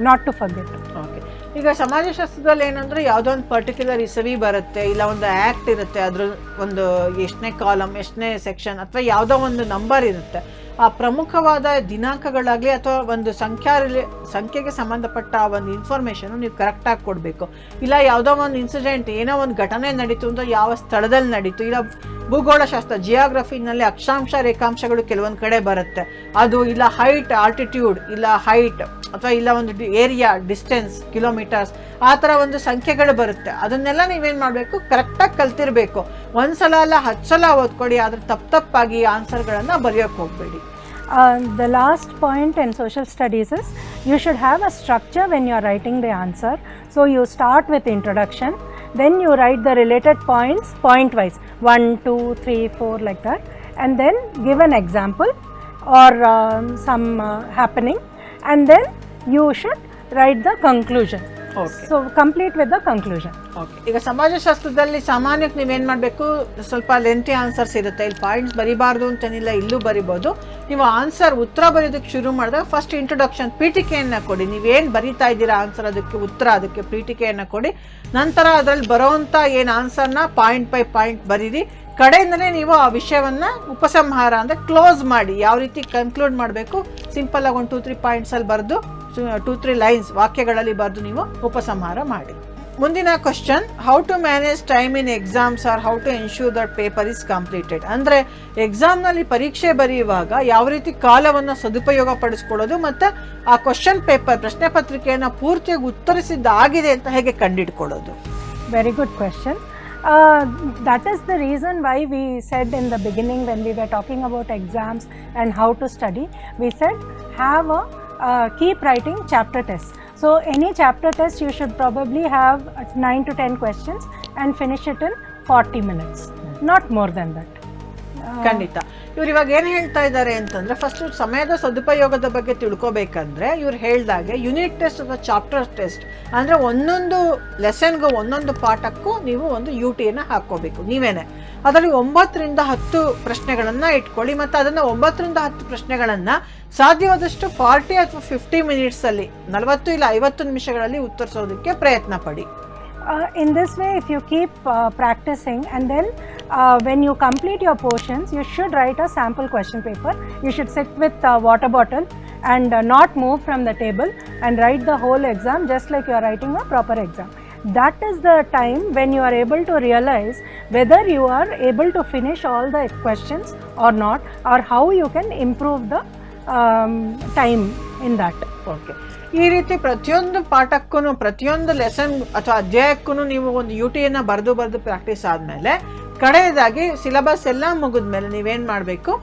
not to forget. Okay. ಈಗ ಸಮಾಜಶಾಸ್ತ್ರದಲ್ಲಿ ಏನಂದರೆ, ಯಾವುದೋ ಒಂದು ಪರ್ಟಿಕ್ಯುಲರ್ ಇಸವಿ ಬರುತ್ತೆ, ಇಲ್ಲ ಒಂದು ಆ್ಯಕ್ಟ್ ಇರುತ್ತೆ, ಅದ್ರ ಒಂದು ಎಷ್ಟನೇ ಕಾಲಮ್, ಎಷ್ಟನೇ ಸೆಕ್ಷನ್, ಅಥವಾ ಯಾವುದೋ ಒಂದು ನಂಬರ್ ಇರುತ್ತೆ. ಆ ಪ್ರಮುಖವಾದ ದಿನಾಂಕಗಳಾಗಲಿ ಅಥವಾ ಒಂದು ಸಂಖ್ಯೆಗೆ ಸಂಬಂಧಪಟ್ಟ ಆ ಒಂದು ಇನ್ಫಾರ್ಮೇಷನ್ ನೀವು ಕರೆಕ್ಟಾಗಿ ಕೊಡಬೇಕು. ಇಲ್ಲ ಯಾವುದೋ ಒಂದು ಇನ್ಸಿಡೆಂಟ್, ಏನೋ ಒಂದು ಘಟನೆ ನಡೀತು ಅಂದರೆ ಯಾವ ಸ್ಥಳದಲ್ಲಿ ನಡೀತು, ಇಲ್ಲ ಭೂಗೋಳಶಾಸ್ತ್ರ, ಜಿಯೋಗ್ರಫಿನಲ್ಲಿ ಅಕ್ಷಾಂಶ ರೇಖಾಂಶಗಳು ಕೆಲವೊಂದು ಕಡೆ ಬರುತ್ತೆ, ಅದು ಇಲ್ಲ ಹೈಟ್, ಆಲ್ಟಿಟ್ಯೂಡ್, ಇಲ್ಲ ಹೈಟ್, ಅಥವಾ ಇಲ್ಲ ಒಂದು ಏರಿಯಾ, ಡಿಸ್ಟೆನ್ಸ್, ಕಿಲೋಮೀಟರ್ಸ್, ಆ ಥರ ಒಂದು ಸಂಖ್ಯೆಗಳು ಬರುತ್ತೆ. ಅದನ್ನೆಲ್ಲ ನೀವೇನು ಮಾಡಬೇಕು, ಕರೆಕ್ಟಾಗಿ ಕಲ್ತಿರಬೇಕು. ಒಂದ್ಸಲ ಅಲ್ಲ 10 ಸಲ ಓದ್ಕೊಡಿ, ಆದರೆ ತಪ್ಪಾಗಿ ಆನ್ಸರ್ಗಳನ್ನು ಬರೆಯೋಕ್ಕೆ ಹೋಗಬೇಡಿ. The last point in social studies is you should have a structure when you are writing the answer. So you start with introduction, then you write the related points point wise, 1, 2, 3, 4 like that, and then give an example or some happening, and then you should write the conclusion. Okay. So complete with the conclusion. Okay, ಈಗ ಸಮಾಜಶಾಸ್ತ್ರದಲ್ಲಿ ಸಾಮಾನ್ಯಕ್ಕೆ ನೀವೇನು ಮಾಡಬೇಕು, ಸ್ವಲ್ಪ ಲೆಂತಿ ಆನ್ಸರ್ಸ್ ಇರುತ್ತೆ. ಇಲ್ಲಿ ಪಾಯಿಂಟ್ಸ್ ಬರಿಬಾರ್ದು ಅಂತೇನಿಲ್ಲ, ಇಲ್ಲೂ ಬರಿಬೋದು. ನೀವು ಆನ್ಸರ್ ಉತ್ತರ ಬರೆಯೋದಕ್ಕೆ ಶುರು ಮಾಡಿದಾಗ ಫಸ್ಟ್ ಇಂಟ್ರೊಡಕ್ಷನ್ ಪೀಠಿಕೆಯನ್ನು ಕೊಡಿ. ನೀವೇನು ಬರೀತಾ ಇದ್ದೀರಾ ಆನ್ಸರ್, ಅದಕ್ಕೆ ಉತ್ತರ, ಅದಕ್ಕೆ ಪೀಠಿಕೆಯನ್ನು ಕೊಡಿ. ನಂತರ ಅದರಲ್ಲಿ ಬರೋವಂಥ ಏನು ಆನ್ಸರ್ನ ಪಾಯಿಂಟ್ ಬೈ ಪಾಯಿಂಟ್ ಬರೀರಿ. ಕಡೆಯಿಂದಲೇ ನೀವು ಆ ವಿಷಯವನ್ನು ಉಪಸಂಹಾರ ಅಂದರೆ ಕ್ಲೋಸ್ ಮಾಡಿ. ಯಾವ ರೀತಿ ಕನ್ಕ್ಲೂಡ್ ಮಾಡಬೇಕು, ಸಿಂಪಲ್ಲಾಗಿ ಒಂದು 2-3 ಪಾಯಿಂಟ್ಸಲ್ಲಿ ಬರೆದು 2-3 ಲೈನ್ಸ್ ವಾಕ್ಯಗಳಲ್ಲಿ ಬರೆದು ನೀವು ಉಪಸಂಹಾರ ಮಾಡಿ. ಮುಂದಿನ question, how to manage time in exams or how to ensure that paper is completed. ಅಂದರೆ ಎಕ್ಸಾಮ್ನಲ್ಲಿ ಪರೀಕ್ಷೆ ಬರೆಯುವಾಗ ಯಾವ ರೀತಿ ಕಾಲವನ್ನು ಸದುಪಯೋಗ ಪಡಿಸ್ಕೊಳ್ಳೋದು ಮತ್ತು ಆ ಕ್ವಶನ್ ಪೇಪರ್ ಪ್ರಶ್ನೆ ಪತ್ರಿಕೆಯನ್ನು ಪೂರ್ತಿಯಾಗಿ ಉತ್ತರಿಸಿದ್ದಾಗಿದೆ ಅಂತ ಹೇಗೆ ಕಂಡುಹಿಡ್ಕೊಳ್ಳೋದು. Very good question. That is the reason why we said in the beginning when we were talking about exams and how to study, we said have keep writing chapter tests. So any chapter test you should probably have 9 to 10 questions and finish it in 40 minutes, not more than that. ಖಂಡಿತ. ಇವ್ರು ಇವಾಗ ಏನು ಹೇಳ್ತಾ ಇದ್ದಾರೆ ಅಂತಂದರೆ, ಫಸ್ಟ್ ಸಮಯದ ಸದುಪಯೋಗದ ಬಗ್ಗೆ ತಿಳ್ಕೊಬೇಕಂದ್ರೆ ಇವ್ರು ಹೇಳ್ದಾಗೆ ಯೂನಿಟ್ ಟೆಸ್ಟ್ ಅಥವಾ ಚಾಪ್ಟರ್ ಟೆಸ್ಟ್ ಅಂದರೆ ಒಂದೊಂದು ಲೆಸನ್ಗೂ ಒಂದೊಂದು ಪಾಠಕ್ಕೂ ನೀವು ಒಂದು UTಯನ್ನು ಹಾಕ್ಕೋಬೇಕು ನೀವೇನೆ. ಅದರಲ್ಲಿ 9ರಿಂದ 10 ಪ್ರಶ್ನೆಗಳನ್ನು ಇಟ್ಕೊಳ್ಳಿ ಮತ್ತು ಅದನ್ನು 9ರಿಂದ 10 ಪ್ರಶ್ನೆಗಳನ್ನು ಸಾಧ್ಯವಾದಷ್ಟು 40 ಅಥವಾ 50 ಮಿನಿಟ್ಸಲ್ಲಿ 40 ಇಲ್ಲ 50 ನಿಮಿಷಗಳಲ್ಲಿ ಉತ್ತರಿಸೋದಕ್ಕೆ ಪ್ರಯತ್ನ ಪಡಿ. In this way, if you keep practicing, and then when you complete your portions, you should write a sample question paper. You should sit with a water bottle and not move from the table and write the whole exam just like you are writing a proper exam. That is the time when you are able to realize whether you are able to finish all the questions or not, or how you can improve the time in that. Okay, ಈ ರೀತಿ ಪ್ರತಿಯೊಂದು ಪಾಠಕ್ಕೂ ಪ್ರತಿಯೊಂದು ಲೆಸನ್ ಅಥವಾ ಅಧ್ಯಾಯಕ್ಕೂ ನೀವು ಒಂದು UTಯನ್ನು ಬರೆದು ಪ್ರಾಕ್ಟೀಸ್ ಆದಮೇಲೆ ಕಡೆಯದಾಗಿ ಸಿಲೆಬಸ್ ಎಲ್ಲ ಮುಗಿದ್ಮೇಲೆ ನೀವೇನು ಮಾಡಬೇಕು,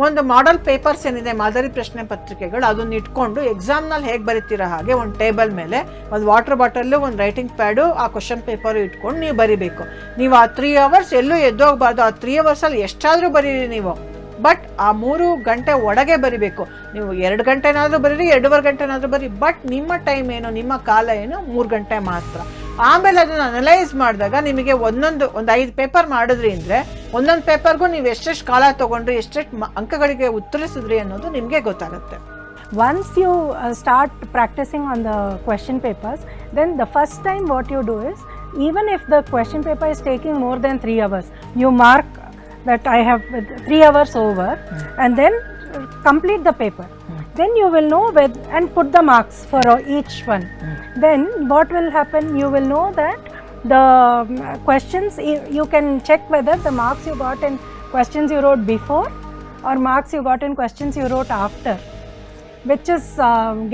ಒಂದು ಮಾಡೆಲ್ ಪೇಪರ್ಸ್ ಏನಿದೆ, ಮಾದರಿ ಪ್ರಶ್ನೆ ಪತ್ರಿಕೆಗಳು, ಅದನ್ನ ಇಟ್ಕೊಂಡು ಎಕ್ಸಾಮ್ನಲ್ಲಿ ಹೇಗೆ ಬರೀತೀರ ಹಾಗೆ ಒಂದು ಟೇಬಲ್ ಮೇಲೆ ಒಂದು ವಾಟರ್ ಬಾಟಲ್ಲು, ಒಂದು ರೈಟಿಂಗ್ ಪ್ಯಾಡು, ಆ ಕ್ವಶನ್ ಪೇಪರು ಇಟ್ಕೊಂಡು ನೀವು ಬರಿಬೇಕು. ನೀವು ಆ 3 hours ಎಲ್ಲೂ ಎದ್ದೋಗ್ಬಾರ್ದು. ಆ 3 hoursಲ್ಲಿ ಎಷ್ಟಾದರೂ ಬರೀರಿ ನೀವು, ಬಟ್ ಆ 3 ಗಂಟೆ ಒಳಗೆ ಬರಿಬೇಕು. ನೀವು 2 ಗಂಟೆನಾದರೂ ಬರೀರಿ, 2.5 ಗಂಟೆನಾದರೂ ಬರೀ, ಬಟ್ ನಿಮ್ಮ ಟೈಮ್ ಏನು, ನಿಮ್ಮ ಕಾಲ ಏನು, 3 ಗಂಟೆ ಮಾತ್ರ. ಆಮೇಲೆ ಅದನ್ನು ಅನಲೈಸ್ ಮಾಡಿದಾಗ ನಿಮಗೆ ಒಂದು 5 ಪೇಪರ್ ಮಾಡಿದ್ರಿ ಅಂದರೆ ಒಂದೊಂದು ಪೇಪರ್ಗೂ ನೀವು ಎಷ್ಟೆಷ್ಟು ಕಾಲ ತೊಗೊಂಡ್ರಿ, ಎಷ್ಟೆಷ್ಟು ಅಂಕಗಳಿಗೆ ಉತ್ತರಿಸಿದ್ರಿ ಅನ್ನೋದು ನಿಮಗೆ ಗೊತ್ತಾಗುತ್ತೆ. Once you start practicing on the question papers, then the first time what you do is, even if the question paper is taking more than 3 hours, you mark that I have 3 hours over, and then complete the paper. Then you will know and put the marks for each one. Then what will happen, you will know that the questions, you can check whether the marks you got in questions you wrote before or marks you got in questions you wrote after, which is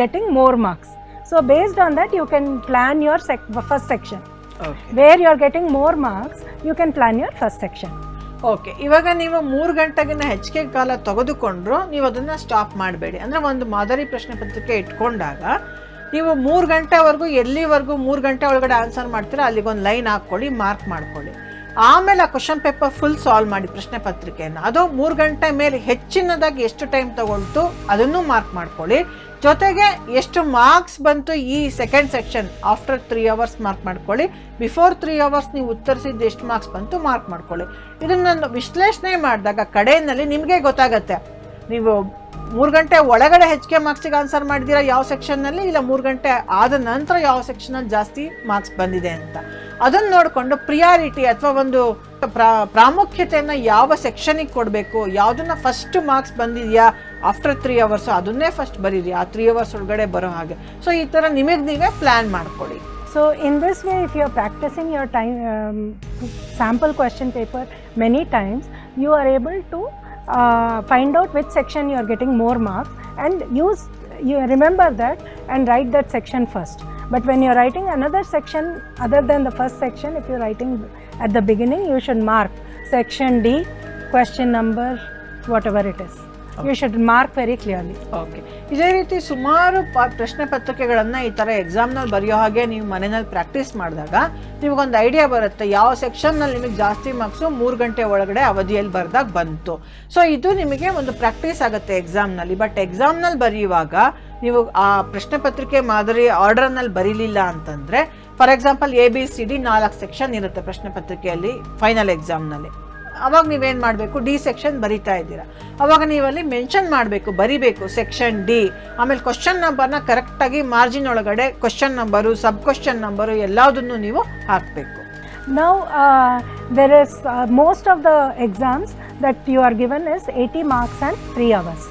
getting more marks. So based on that you can plan your first section. Okay. Where you are getting more marks, you can plan your first section. Okay, ಇವಾಗ ನೀವು 3 ಗಂಟೆಗಿನ್ನ ಹೆಚ್ಚಿಗೆ ಕಾಲ ತೆಗೆದುಕೊಂಡ್ರು ನೀವು ಅದನ್ನು ಸ್ಟಾಪ್ ಮಾಡಬೇಡಿ. ಅಂದರೆ ಒಂದು ಮಾದರಿ ಪ್ರಶ್ನೆ ಪತ್ರಿಕೆ ಇಟ್ಕೊಂಡಾಗ ನೀವು 3 ಗಂಟೆವರೆಗೂ ಎಲ್ಲಿವರೆಗೂ 3 ಗಂಟೆ ಒಳಗಡೆ ಆನ್ಸರ್ ಮಾಡ್ತೀರಾ ಅಲ್ಲಿಗೊಂದು ಲೈನ್ ಹಾಕ್ಕೊಳ್ಳಿ, ಮಾರ್ಕ್ ಮಾಡ್ಕೊಳ್ಳಿ. ಆಮೇಲೆ ಆ ಕ್ವಶನ್ ಪೇಪರ್ ಫುಲ್ ಸಾಲ್ವ್ ಮಾಡಿ ಪ್ರಶ್ನೆ ಪತ್ರಿಕೆಯನ್ನು. ಅದು 3 ಗಂಟೆ ಮೇಲೆ ಹೆಚ್ಚಿನದಾಗಿ ಎಷ್ಟು ಟೈಮ್ ತಗೊಳ್ತು ಅದನ್ನು ಮಾರ್ಕ್ ಮಾಡ್ಕೊಳ್ಳಿ. ಜೊತೆಗೆ ಎಷ್ಟು ಮಾರ್ಕ್ಸ್ ಬಂತು ಈ second section after 3 hours mark ಮಾಡ್ಕೊಳ್ಳಿ. ಬಿಫೋರ್ 3 hours ನೀವು ಉತ್ತರಿಸಿದ್ದು ಎಷ್ಟು ಮಾರ್ಕ್ಸ್ ಬಂತು ಮಾರ್ಕ್ ಮಾಡ್ಕೊಳ್ಳಿ. ಇದನ್ನು ವಿಶ್ಲೇಷಣೆ ಮಾಡಿದಾಗ ಕಡೆಯಲ್ಲಿ ನಿಮಗೆ ಗೊತ್ತಾಗತ್ತೆ ನೀವು 3 ಗಂಟೆ ಒಳಗಡೆ ಹೆಚ್ಚಿಗೆ ಮಾರ್ಕ್ಸಿಗೆ ಆನ್ಸರ್ ಮಾಡಿದ್ದೀರಾ ಯಾವ ಸೆಕ್ಷನ್ನಲ್ಲಿ, ಇಲ್ಲ 3 ಗಂಟೆ ಆದ ನಂತರ ಯಾವ ಸೆಕ್ಷನಲ್ಲಿ ಜಾಸ್ತಿ ಮಾರ್ಕ್ಸ್ ಬಂದಿದೆ ಅಂತ. ಅದನ್ನು ನೋಡಿಕೊಂಡು ಪ್ರಿಯಾರಿಟಿ ಅಥವಾ ಒಂದು ಪ್ರಾಮುಖ್ಯತೆಯನ್ನು ಯಾವ ಸೆಕ್ಷನಿಗೆ ಕೊಡಬೇಕು, ಯಾವುದನ್ನ ಫಸ್ಟ್ ಮಾರ್ಕ್ಸ್ ಬಂದಿದೆಯಾ ಆಫ್ಟರ್ 3 hours ಅದನ್ನೇ ಫಸ್ಟ್ ಬರೀರಿ, ಆ 3 hours ಒಳಗಡೆ ಬರೋ ಹಾಗೆ. ಸೊ ಈ ಥರ ನಿಮಗೆ ನೀವೇ ಪ್ಲ್ಯಾನ್ ಮಾಡ್ಕೊಳ್ಳಿ. So in this way, if you are practicing your time sample question paper many times, you are able to find out which section you are getting more marks, and you remember that and write that section first. But when you are writing another section other than the first section, if you are writing at the beginning, you should mark section D, question number, whatever it is. You should mark very clearly. Okay, ಇದೇ ರೀತಿ ಸುಮಾರು ಪ್ರಶ್ನೆ ಪತ್ರಿಕೆಗಳನ್ನು ಈ ಥರ ಎಕ್ಸಾಮ್ನಲ್ಲಿ ಬರೆಯೋ ಹಾಗೆ ನೀವು ಮನೆಯಲ್ಲಿ ಪ್ರಾಕ್ಟೀಸ್ ಮಾಡಿದಾಗ ನಿಮಗೊಂದು ಐಡಿಯಾ ಬರುತ್ತೆ ಯಾವ ಸೆಕ್ಷನ್ನಲ್ಲಿ ನಿಮಗೆ ಜಾಸ್ತಿ ಮಾರ್ಕ್ಸು 3 ಗಂಟೆ ಒಳಗಡೆ ಅವಧಿಯಲ್ಲಿ ಬರೆದಾಗ ಬಂತು. ಸೊ ಇದು ನಿಮಗೆ ಒಂದು ಪ್ರಾಕ್ಟೀಸ್ ಆಗುತ್ತೆ ಎಕ್ಸಾಮ್ನಲ್ಲಿ. ಬಟ್ ಎಕ್ಸಾಮ್ನಲ್ಲಿ ಬರೆಯುವಾಗ ನೀವು ಆ ಪ್ರಶ್ನೆ ಪತ್ರಿಕೆ ಮಾದರಿ ಆರ್ಡರ್ನಲ್ಲಿ ಬರೀಲಿಲ್ಲ ಅಂತಂದರೆ, ಫಾರ್ ಎಕ್ಸಾಂಪಲ್ ABCD 4 ಸೆಕ್ಷನ್ ಇರುತ್ತೆ ಪ್ರಶ್ನೆ ಪತ್ರಿಕೆಯಲ್ಲಿ ಫೈನಲ್ ಎಕ್ಸಾಮ್ನಲ್ಲಿ. ಅವಾಗ ನೀವೇನು ಮಾಡಬೇಕು, ಡಿ ಸೆಕ್ಷನ್ ಬರಿತಾ ಇದ್ದೀರಾ, ಅವಾಗ ನೀವಲ್ಲಿ ಮೆನ್ಷನ್ ಮಾಡಬೇಕು, ಬರಿಬೇಕು ಸೆಕ್ಷನ್ ಡಿ. ಆಮೇಲೆ ಕ್ವಶನ್ ನಂಬರ್ನ ಕರೆಕ್ಟಾಗಿ ಮಾರ್ಜಿನ್ ಒಳಗಡೆ question number, sub question number ಎಲ್ಲದನ್ನು ನೀವು ಹಾಕಬೇಕು. Now there is most of the exams that you are given is 80 marks and 3 hours.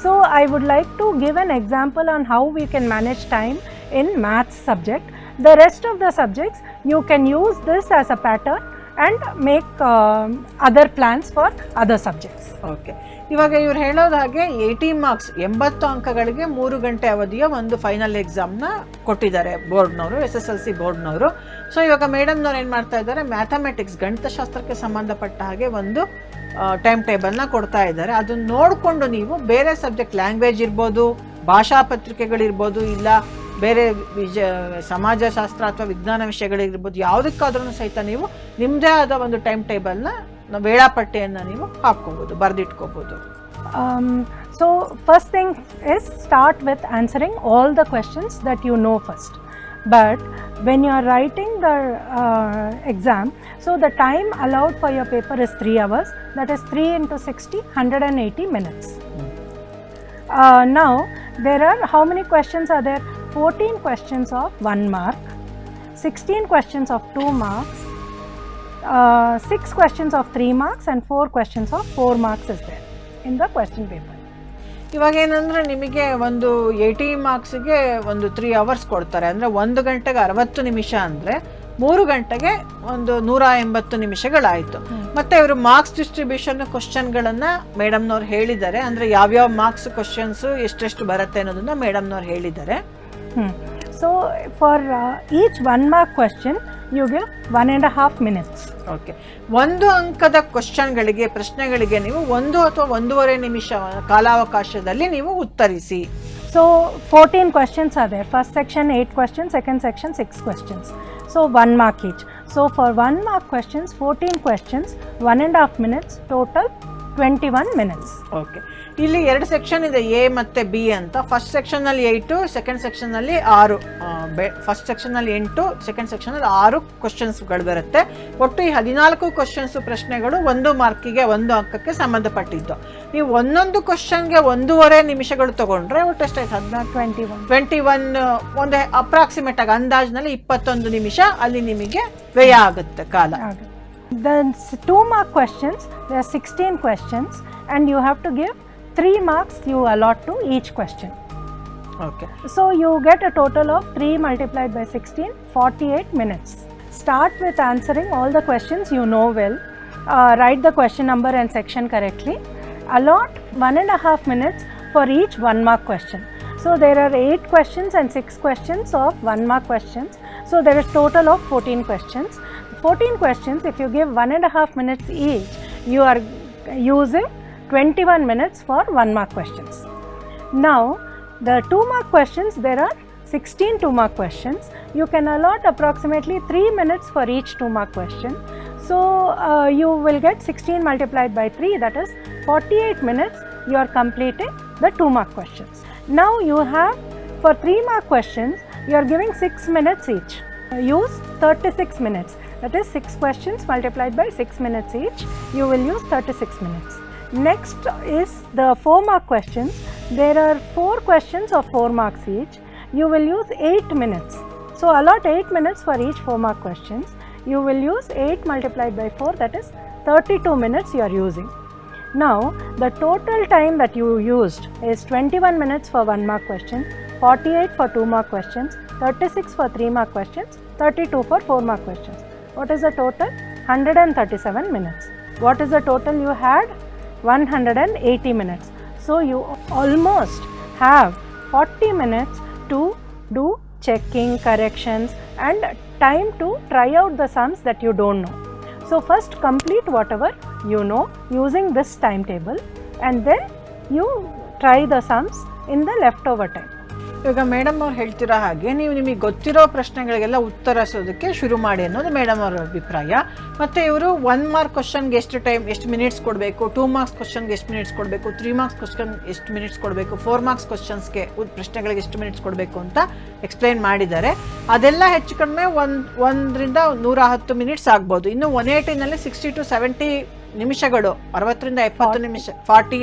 So I would like to give an example on how we can manage time in maths subject. The rest of the subjects you can use this as a pattern and make other plans for other subjects. Okay, ಇವಾಗ ಇವ್ರು ಹೇಳೋದು ಹಾಗೆ 80 ಮಾರ್ಕ್ಸ್ 80 ಅಂಕಗಳಿಗೆ 3 ಗಂಟೆ ಅವಧಿಯ ಒಂದು ಫೈನಲ್ ಎಕ್ಸಾಮ್ನ ಕೊಟ್ಟಿದ್ದಾರೆ ಬೋರ್ಡ್ನವರು, SSLC ಬೋರ್ಡ್ನವರು. ಸೊ ಇವಾಗ ಮೇಡಮ್ನವ್ರು ಏನು ಮಾಡ್ತಾ ಇದ್ದಾರೆ, ಮ್ಯಾಥಮೆಟಿಕ್ಸ್ ಗಣಿತಶಾಸ್ತ್ರಕ್ಕೆ ಸಂಬಂಧಪಟ್ಟ ಹಾಗೆ ಒಂದು ಟೈಮ್ ಟೇಬಲ್ನ ಕೊಡ್ತಾ ಇದ್ದಾರೆ. ಅದನ್ನು ನೋಡಿಕೊಂಡು ನೀವು ಬೇರೆ ಸಬ್ಜೆಕ್ಟ್, ಲ್ಯಾಂಗ್ವೇಜ್ ಇರ್ಬೋದು, ಭಾಷಾ ಪತ್ರಿಕೆಗಳಿರ್ಬೋದು, ಇಲ್ಲ ಬೇರೆ ಸಮಾಜಶಾಸ್ತ್ರ ಅಥವಾ ವಿಜ್ಞಾನ ವಿಷಯಗಳಿರ್ಬೋದು, ಯಾವುದಕ್ಕಾದ್ರೂ ಸಹಿತ ನೀವು ನಿಮ್ಮದೇ ಆದ ಒಂದು ಟೈಮ್ ಟೇಬಲ್ನ, ವೇಳಾಪಟ್ಟಿಯನ್ನು ನೀವು ಹಾಕ್ಕೋಬೋದು, ಬರೆದಿಟ್ಕೋಬೋದು. So first thing is start with answering all the questions that you know first. But when you are writing the exam, so the time allowed for your paper is 3 hours. That is 3 into 60, 180 minutes. Now there are, how many questions are there? 14 questions of 1 mark, 16 questions of 2 marks, 6 questions of 3 marks and 4 questions of 4 marks is there in the question paper. ಇವಾಗ ಏನಂದರೆ ನಿಮಗೆ ಒಂದು 80 ಮಾರ್ಕ್ಸಿಗೆ ಒಂದು 3 ಅವರ್ಸ್ ಕೊಡ್ತಾರೆ. ಅಂದರೆ 1 ಗಂಟೆಗೆ 60 ನಿಮಿಷ ಅಂದರೆ 3 ಗಂಟೆಗೆ ಒಂದು 180 ನಿಮಿಷಗಳಾಯಿತು. ಮತ್ತು ಇವರು ಮಾರ್ಕ್ಸ್ ಡಿಸ್ಟ್ರಿಬ್ಯೂಷನ್ ಕ್ವಶನ್ಗಳನ್ನು ಮೇಡಮ್ನವ್ರು ಹೇಳಿದ್ದಾರೆ. ಅಂದರೆ ಯಾವ್ಯಾವ ಮಾರ್ಕ್ಸ್ ಕ್ವಶನ್ಸು ಎಷ್ಟೆಷ್ಟು ಬರುತ್ತೆ ಅನ್ನೋದನ್ನು ಮೇಡಮ್ನವ್ರು ಹೇಳಿದ್ದಾರೆ. So for each 1 mark question you give 1.5 minutes. Okay, 1 ಅಂಕದ ಕ್ವಶನ್ಗಳಿಗೆ, ಪ್ರಶ್ನೆಗಳಿಗೆ ನೀವು 1 ಅಥವಾ 1.5 ನಿಮಿಷ ಕಾಲಾವಕಾಶದಲ್ಲಿ ನೀವು ಉತ್ತರಿಸಿ. So 14 questions are there. First section 8 questions, second section 6 questions. So 1 mark each. So for 1 mark questions, 14 questions, 1.5 minutes, total 21 minutes. Okay, ಇಲ್ಲಿ 2 ಸೆಕ್ಷನ್ ಇದೆ, A ಮತ್ತು B ಅಂತ. ಫಸ್ಟ್ ಸೆಕ್ಷನಲ್ಲಿ 8, ಸೆಕೆಂಡ್ ಸೆಕ್ಷನ್ನಲ್ಲಿ 6. ಫಸ್ಟ್ ಸೆಕ್ಷನಲ್ಲಿ 8, ಸೆಕೆಂಡ್ ಸೆಕ್ಷನಲ್ಲಿ 6 ಕ್ವಶನ್ಸ್ಗಳು ಬರುತ್ತೆ. ಒಟ್ಟು ಈ 14 ಕ್ವಶನ್ಸು ಪ್ರಶ್ನೆಗಳು 1 ಮಾರ್ಕಿಗೆ, 1 ಅಂಕಕ್ಕೆ ಸಂಬಂಧಪಟ್ಟಿದ್ದು. ನೀವು ಒಂದೊಂದು ಕ್ವಶನ್ಗೆ 1.5 ನಿಮಿಷಗಳು ತೊಗೊಂಡ್ರೆ ಒಟ್ಟು ಎಷ್ಟಾಯ್ತು? 21. ಒಂದು ಅಪ್ರಾಕ್ಸಿಮೇಟ್ ಆಗಿ ಅಂದಾಜಿನಲ್ಲಿ 21 ನಿಮಿಷ ಅಲ್ಲಿ ನಿಮಗೆ ವ್ಯಯ ಆಗುತ್ತೆ ಕಾಲ. The 2 mark questions, there are 16 questions and you have to give 3 marks you allot to each question. Okay. So you get a total of 3 multiplied by 16, 48 minutes. Start with answering all the questions you know well. Write the question number and section correctly. Allot 1.5 minutes for each 1 mark question. So there are 8 questions and 6 questions of 1 mark questions. So there is total of 14 questions. 14 questions, if you give 1.5 minutes each, you are using 21 minutes for 1 mark questions. Now the 2 mark questions, there are 16 2 mark questions. You can allot approximately 3 minutes for each 2 mark question. So you will get 16 multiplied by 3, that is 48 minutes you are completing the 2 mark questions. Now you have, for 3 mark questions you are giving 6 minutes each. Use 36 minutes, that is 6 questions multiplied by 6 minutes each, you will use 36 minutes. Next is the 4 mark questions. There are 4 questions of 4 marks each, you will use 8 minutes. So allot 8 minutes for each 4 mark questions, you will use 8 multiplied by 4, that is 32 minutes you are using. Now the total time that you used is 21 minutes for 1 mark question, 48 for 2 mark questions, 36 for 3 mark questions, 32 for 4 mark questions. What is the total? 137 minutes. What is the total you had? 180 minutes. So you almost have 40 minutes to do checking, corrections and time to try out the sums that you don't know. So first complete whatever you know using this timetable and then you try the sums in the leftover time. ಇವಾಗ ಮೇಡಮ್ ಅವ್ರು ಹೇಳ್ತಿರೋ ಹಾಗೆ ನೀವು ನಿಮಗೆ ಗೊತ್ತಿರೋ ಪ್ರಶ್ನೆಗಳಿಗೆಲ್ಲ ಉತ್ತರಿಸೋದಕ್ಕೆ ಶುರು ಮಾಡಿ ಅನ್ನೋದು ಮೇಡಮ್ ಅವರ ಅಭಿಪ್ರಾಯ. ಮತ್ತು ಇವರು 1 ಮಾರ್ಕ್ ಕ್ವಶನ್ಗೆ ಎಷ್ಟು ಮಿನಿಟ್ಸ್ ಕೊಡಬೇಕು, 2 ಮಾರ್ಕ್ಸ್ ಕ್ವಶನ್ಗೆ ಎಷ್ಟು ಮಿನಿಟ್ಸ್ ಕೊಡಬೇಕು, 3 ಮಾರ್ಕ್ಸ್ ಕ್ವಶನ್ ಎಷ್ಟು ಮಿನಿಟ್ಸ್ ಕೊಡಬೇಕು, 4 ಮಾರ್ಕ್ಸ್ ಕ್ವಶನ್ಸ್ಗೆ ಪ್ರಶ್ನೆಗಳಿಗೆ ಎಷ್ಟು ಮಿನಿಟ್ಸ್ ಕೊಡಬೇಕು ಅಂತ ಎಕ್ಸ್ಪ್ಲೈನ್ ಮಾಡಿದ್ದಾರೆ. ಅದೆಲ್ಲ ಹೆಚ್ಚು ಕಡಿಮೆ 1 ರಿಂದ 110 ಮಿನಿಟ್ಸ್ ಆಗ್ಬೋದು. ಇನ್ನು 180ನಲ್ಲಿ 60 to 70 ನಿಮಿಷಗಳು, 60 ರಿಂದ 70 ನಿಮಿಷ, 40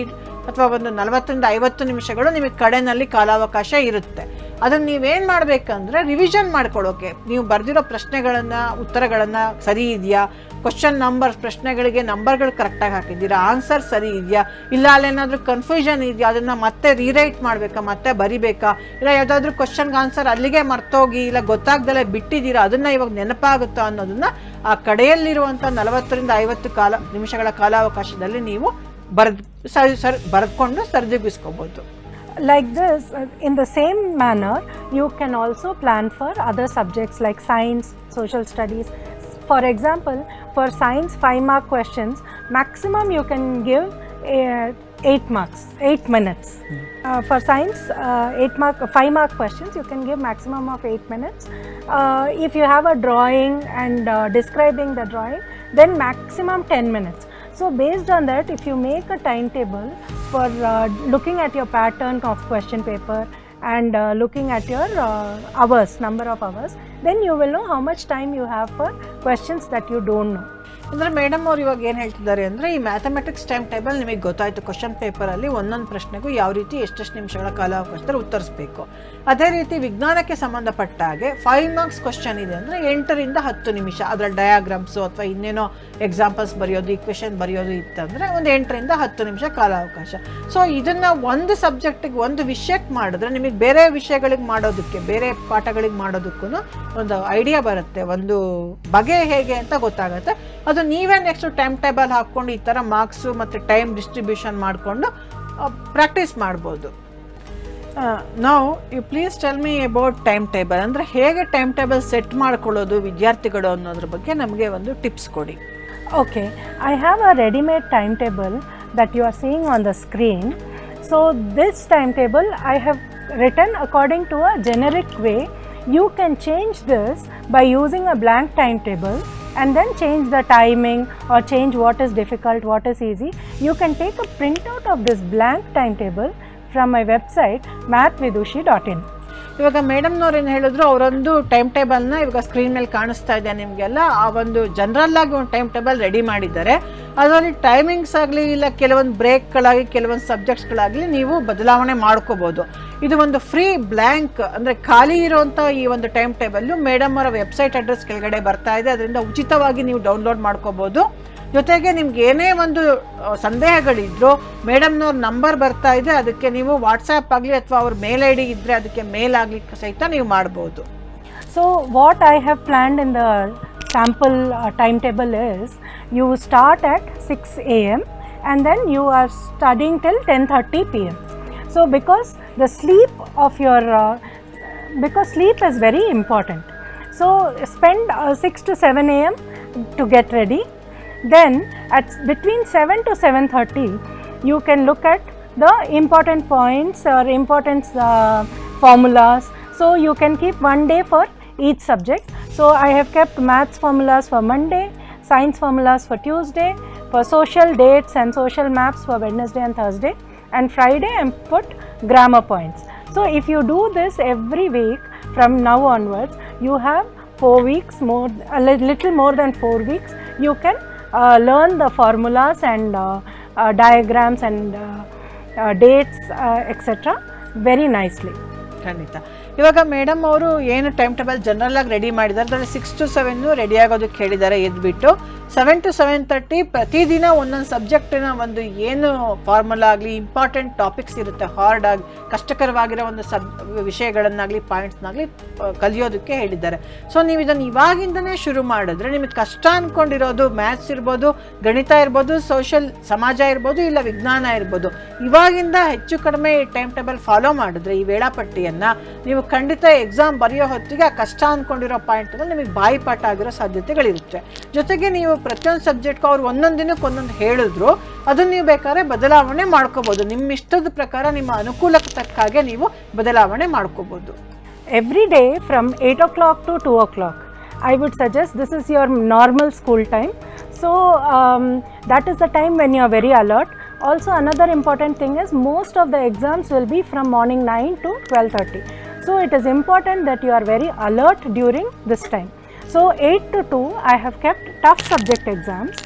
ಅಥವಾ ಒಂದು 40 ರಿಂದ 50 ನಿಮಿಷಗಳು ನಿಮಗೆ ಕಡೆನಲ್ಲಿ ಕಾಲಾವಕಾಶ ಇರುತ್ತೆ. ಅದನ್ನು ನೀವೇನು ಮಾಡಬೇಕಂದ್ರೆ ರಿವಿಷನ್ ಮಾಡ್ಕೊಳ್ಳೋಕೆ, ನೀವು ಬರೆದಿರೋ ಪ್ರಶ್ನೆಗಳನ್ನು ಉತ್ತರಗಳನ್ನು ಸರಿ ಇದೆಯಾ, ಕ್ವಶನ್ ನಂಬರ್ಸ್ ಪ್ರಶ್ನೆಗಳಿಗೆ ನಂಬರ್ಗಳು ಕರೆಕ್ಟಾಗಿ ಹಾಕಿದ್ದೀರಾ, ಆನ್ಸರ್ ಸರಿ ಇದೆಯಾ, ಇಲ್ಲ ಅಲ್ಲೇನಾದರೂ ಕನ್ಫ್ಯೂಷನ್ ಇದೆಯಾ, ಅದನ್ನು ಮತ್ತೆ ರೀರೈಟ್ ಮಾಡಬೇಕಾ, ಮತ್ತೆ ಬರಿಬೇಕಾ, ಇಲ್ಲ ಯಾವುದಾದ್ರೂ ಕ್ವಶನ್ಗೆ ಆನ್ಸರ್ ಅಲ್ಲಿಗೆ ಮರ್ತೋಗಿ ಇಲ್ಲ ಗೊತ್ತಾಗ್ದಲೇ ಬಿಟ್ಟಿದ್ದೀರಾ, ಅದನ್ನು ಇವಾಗ ನೆನಪಾಗುತ್ತಾ ಅನ್ನೋದನ್ನು ಆ ಕಡೆಯಲ್ಲಿರುವಂಥ 40 ರಿಂದ 50 ನಿಮಿಷಗಳ ಕಾಲಾವಕಾಶದಲ್ಲಿ ನೀವು ಬರೆದುಕೊಂಡು ಸರಿದೂಗಿಸ್ಕೋಬೋದು. Like this, in the same manner, you can also plan for other subjects like science, social studies. For example, for science 5 mark questions, maximum you can give 8 marks, 8 minutes. For science 5 mark questions, you can give maximum of 8 minutes. If you have a drawing and describing the drawing, then maximum 10 minutes. So based on that, if you make a timetable for looking at your pattern of question paper and looking at your hours, number of hours, then you will know how much time you have for questions that you don't know. ಅಂದರೆ ಮೇಡಮ್ ಅವ್ರು ಇವಾಗ ಏನು ಹೇಳ್ತಿದ್ದಾರೆ ಅಂದರೆ, ಈ ಮ್ಯಾಥಮೆಟಿಕ್ಸ್ ಟೈಮ್ ಟೇಬಲ್ ನಿಮಗೆ ಗೊತ್ತಾಯಿತು, ಕ್ವಶನ್ ಪೇಪರಲ್ಲಿ ಒಂದೊಂದು ಪ್ರಶ್ನೆಗೂ ಯಾವ ರೀತಿ ಎಷ್ಟೆಷ್ಟು ನಿಮಿಷಗಳ ಕಾಲಾವಕಾಶದಲ್ಲಿ ಉತ್ತರಿಸಬೇಕು. ಅದೇ ರೀತಿ ವಿಜ್ಞಾನಕ್ಕೆ ಸಂಬಂಧಪಟ್ಟ ಹಾಗೆ 5 ಮಾರ್ಕ್ಸ್ ಕ್ವಶನ್ ಇದೆ ಅಂದರೆ 8 ರಿಂದ 10 ನಿಮಿಷ ಅದರ ಡಯಾಗ್ರಾಮ್ಸು ಅಥವಾ ಇನ್ನೇನೋ ಎಕ್ಸಾಂಪಲ್ಸ್ ಬರೆಯೋದು, ಈಕ್ವೇಷನ್ ಬರೆಯೋದು ಇತ್ತಂದರೆ ಒಂದು 8 ರಿಂದ 10 ನಿಮಿಷ ಕಾಲಾವಕಾಶ. ಸೊ ಇದನ್ನು ಒಂದು ಸಬ್ಜೆಕ್ಟಿಗೆ, ಒಂದು ವಿಷಯಕ್ಕೆ ಮಾಡಿದ್ರೆ ನಿಮಗೆ ಬೇರೆ ವಿಷಯಗಳಿಗೆ ಮಾಡೋದಕ್ಕೆ, ಬೇರೆ ಪಾಠಗಳಿಗೆ ಮಾಡೋದಕ್ಕೂ ಒಂದು ಐಡಿಯಾ ಬರುತ್ತೆ, ಒಂದು ಬಗೆ ಹೇಗೆ ಅಂತ ಗೊತ್ತಾಗುತ್ತೆ. ಅದು ನೀವೇ ನೆಕ್ಸ್ಟ್ ಟೈಮ್ ಟೇಬಲ್ ಹಾಕ್ಕೊಂಡು ಈ ಥರ ಮಾರ್ಕ್ಸು ಮತ್ತು ಟೈಮ್ ಡಿಸ್ಟ್ರಿಬ್ಯೂಷನ್ ಮಾಡಿಕೊಂಡು ಪ್ರಾಕ್ಟೀಸ್ ಮಾಡ್ಬೋದು. ನಾವು you please tell me about time table, ಅಂದರೆ ಹೇಗೆ ಟೈಮ್ ಟೇಬಲ್ ಸೆಟ್ ಮಾಡ್ಕೊಳ್ಳೋದು ವಿದ್ಯಾರ್ಥಿಗಳು ಅನ್ನೋದ್ರ ಬಗ್ಗೆ ನಮಗೆ ಒಂದು ಟಿಪ್ಸ್ ಕೊಡಿ. Okay, I have a ready-made timetable that you are seeing on the screen. So this timetable I have written according to a generic way. You can change this by using a blank timetable and then change the timing or change what is difficult, what is easy. You can take a printout of this blank timetable from my website mathvidushi.in. ಇವಾಗ ಮೇಡಮ್ನವ್ರು ಏನು ಹೇಳಿದ್ರು, ಅವರೊಂದು ಟೈಮ್ ಟೇಬಲ್ನ ಇವಾಗ ಸ್ಕ್ರೀನ್ ಮೇಲೆ ಕಾಣಿಸ್ತಾ ಇದೆ ನಿಮಗೆಲ್ಲ. ಆ ಒಂದು ಜನರಲ್ ಆಗಿ ಒಂದು ಟೈಮ್ ಟೇಬಲ್ ರೆಡಿ ಮಾಡಿದ್ದಾರೆ. ಅದರಲ್ಲಿ ಟೈಮಿಂಗ್ಸ್ ಆಗಲಿ ಇಲ್ಲ ಕೆಲವೊಂದು ಬ್ರೇಕ್ಗಳಾಗಿ ಕೆಲವೊಂದು ಸಬ್ಜೆಕ್ಟ್ಸ್ಗಳಾಗಲಿ ನೀವು ಬದಲಾವಣೆ ಮಾಡ್ಕೋಬೋದು. ಇದು ಒಂದು ಫ್ರೀ ಬ್ಲ್ಯಾಂಕ್ ಅಂದರೆ ಖಾಲಿ ಇರೋವಂಥ ಈ ಒಂದು ಟೈಮ್ ಟೇಬಲ್ಲು ಮೇಡಮ್ ಅವರ ವೆಬ್ಸೈಟ್ ಅಡ್ರೆಸ್ ಕೆಳಗಡೆ ಬರ್ತಾ ಇದೆ. ಅದರಿಂದ ಉಚಿತವಾಗಿ ನೀವು ಡೌನ್ಲೋಡ್ ಮಾಡ್ಕೋಬೋದು. ಜೊತೆಗೆ ನಿಮ್ಗೆ ಏನೇ ಒಂದು ಸಂದೇಹಗಳಿದ್ರು ಮೇಡಮ್ನವ್ರ ನಂಬರ್ ಬರ್ತಾ ಇದೆ, ಅದಕ್ಕೆ ನೀವು ವಾಟ್ಸಾಪ್ ಆಗಲಿ ಅಥವಾ ಅವ್ರ ಮೇಲ್ ಐ ಡಿ ಇದ್ದರೆ ಅದಕ್ಕೆ ಮೇಲ್ ಆಗಲಿಕ್ಕೆ ಸಹಿತ ನೀವು ಮಾಡ್ಬೋದು. So what I have planned in the sample timetable is, you start at 6 a.m. and then you are studying till 10:30 p.m. So because the sleep of your because sleep is very important, so spend 6 to 7 a.m. to get ready. Then at between 7 to 7:30 you can look at the important points or important formulas. So you can keep one day for each subject. So I have kept maths formulas for Monday, science formulas for Tuesday, for social dates and social maps for Wednesday and Thursday, and Friday I put grammar points. So if you do this every week from now onwards, you have 4 weeks more, a little more than 4 weeks, you can learn the formulas and diagrams and dates etc. very nicely. ಖಂಡಿತ. ಇವಾಗ ಮೇಡಮ್ ಅವರು ಏನು ಟೈಮ್ ಟೇಬಲ್ ಜನರಲ್ ಆಗಿ ರೆಡಿ ಮಾಡಿದ್ದಾರೆ, ಅದರಲ್ಲಿ 6 to 7 ರೆಡಿ ಆಗೋದಕ್ಕೆ ಹೇಳಿದ್ದಾರೆ. ಎದ್ಬಿಟ್ಟು 7 to 7:30 ಪ್ರತಿದಿನ ಒಂದೊಂದು ಸಬ್ಜೆಕ್ಟಿನ ಒಂದು ಏನು ಫಾರ್ಮುಲಾ ಆಗಲಿ, ಇಂಪಾರ್ಟೆಂಟ್ ಟಾಪಿಕ್ಸ್ ಇರುತ್ತೆ, ಹಾರ್ಡ್ ಆಗಿ ಕಷ್ಟಕರವಾಗಿರೋ ಒಂದು ವಿಷಯಗಳನ್ನಾಗಲಿ ಪಾಯಿಂಟ್ಸ್ನಾಗಲಿ ಕಲಿಯೋದಕ್ಕೆ ಹೇಳಿದ್ದಾರೆ. ಸೊ ನೀವು ಇದನ್ನು ಇವಾಗಿಂದನೇ ಶುರು ಮಾಡಿದ್ರೆ ನಿಮಗೆ ಕಷ್ಟ ಅಂದ್ಕೊಂಡಿರೋದು ಮ್ಯಾಥ್ಸ್ ಇರ್ಬೋದು, ಗಣಿತ ಇರ್ಬೋದು, ಸೋಷಲ್ ಸಮಾಜ ಇರ್ಬೋದು, ಇಲ್ಲ ವಿಜ್ಞಾನ ಇರ್ಬೋದು, ಇವಾಗಿಂದ ಹೆಚ್ಚು ಕಡಿಮೆ ಈ ಟೈಮ್ ಟೇಬಲ್ ಫಾಲೋ ಮಾಡಿದ್ರೆ ಈ ವೇಳಾಪಟ್ಟಿಯನ್ನು ನೀವು ಖಂಡಿತ ಎಕ್ಸಾಮ್ ಬರೆಯೋ ಹೊತ್ತಿಗೆ ಆ ಕಷ್ಟ ಅಂದ್ಕೊಂಡಿರೋ ಪಾಯಿಂಟಲ್ಲಿ ನಿಮಗೆ ಬಾಯಿಪಾಠ ಆಗಿರೋ ಸಾಧ್ಯತೆಗಳಿರುತ್ತೆ. ಜೊತೆಗೆ ನೀವು ಪ್ರತಿಯೊಂದು ಸಬ್ಜೆಕ್ಟ್ಗೂ ಅವ್ರು ಒಂದೊಂದು ದಿನಕ್ಕೆ ಒಂದೊಂದು ಹೇಳಿದ್ರು, ಅದನ್ನು ನೀವು ಬೇಕಾದ್ರೆ ಬದಲಾವಣೆ ಮಾಡ್ಕೋಬೋದು. ನಿಮ್ಮ ಇಷ್ಟದ ಪ್ರಕಾರ ನಿಮ್ಮ ಅನುಕೂಲಕ್ಕೆ ತಕ್ಕ ಹಾಗೆ ನೀವು ಬದಲಾವಣೆ ಮಾಡ್ಕೋಬೋದು. Every day from 8 o'clock to 2 o'clock, I would suggest this is your normal school time. So that is the time when you are very alert. Also another important thing is most of the exams will be from morning 9 to 12:30. So it is important that you are very alert during this time. So 8 to 2 I have kept tough subject exams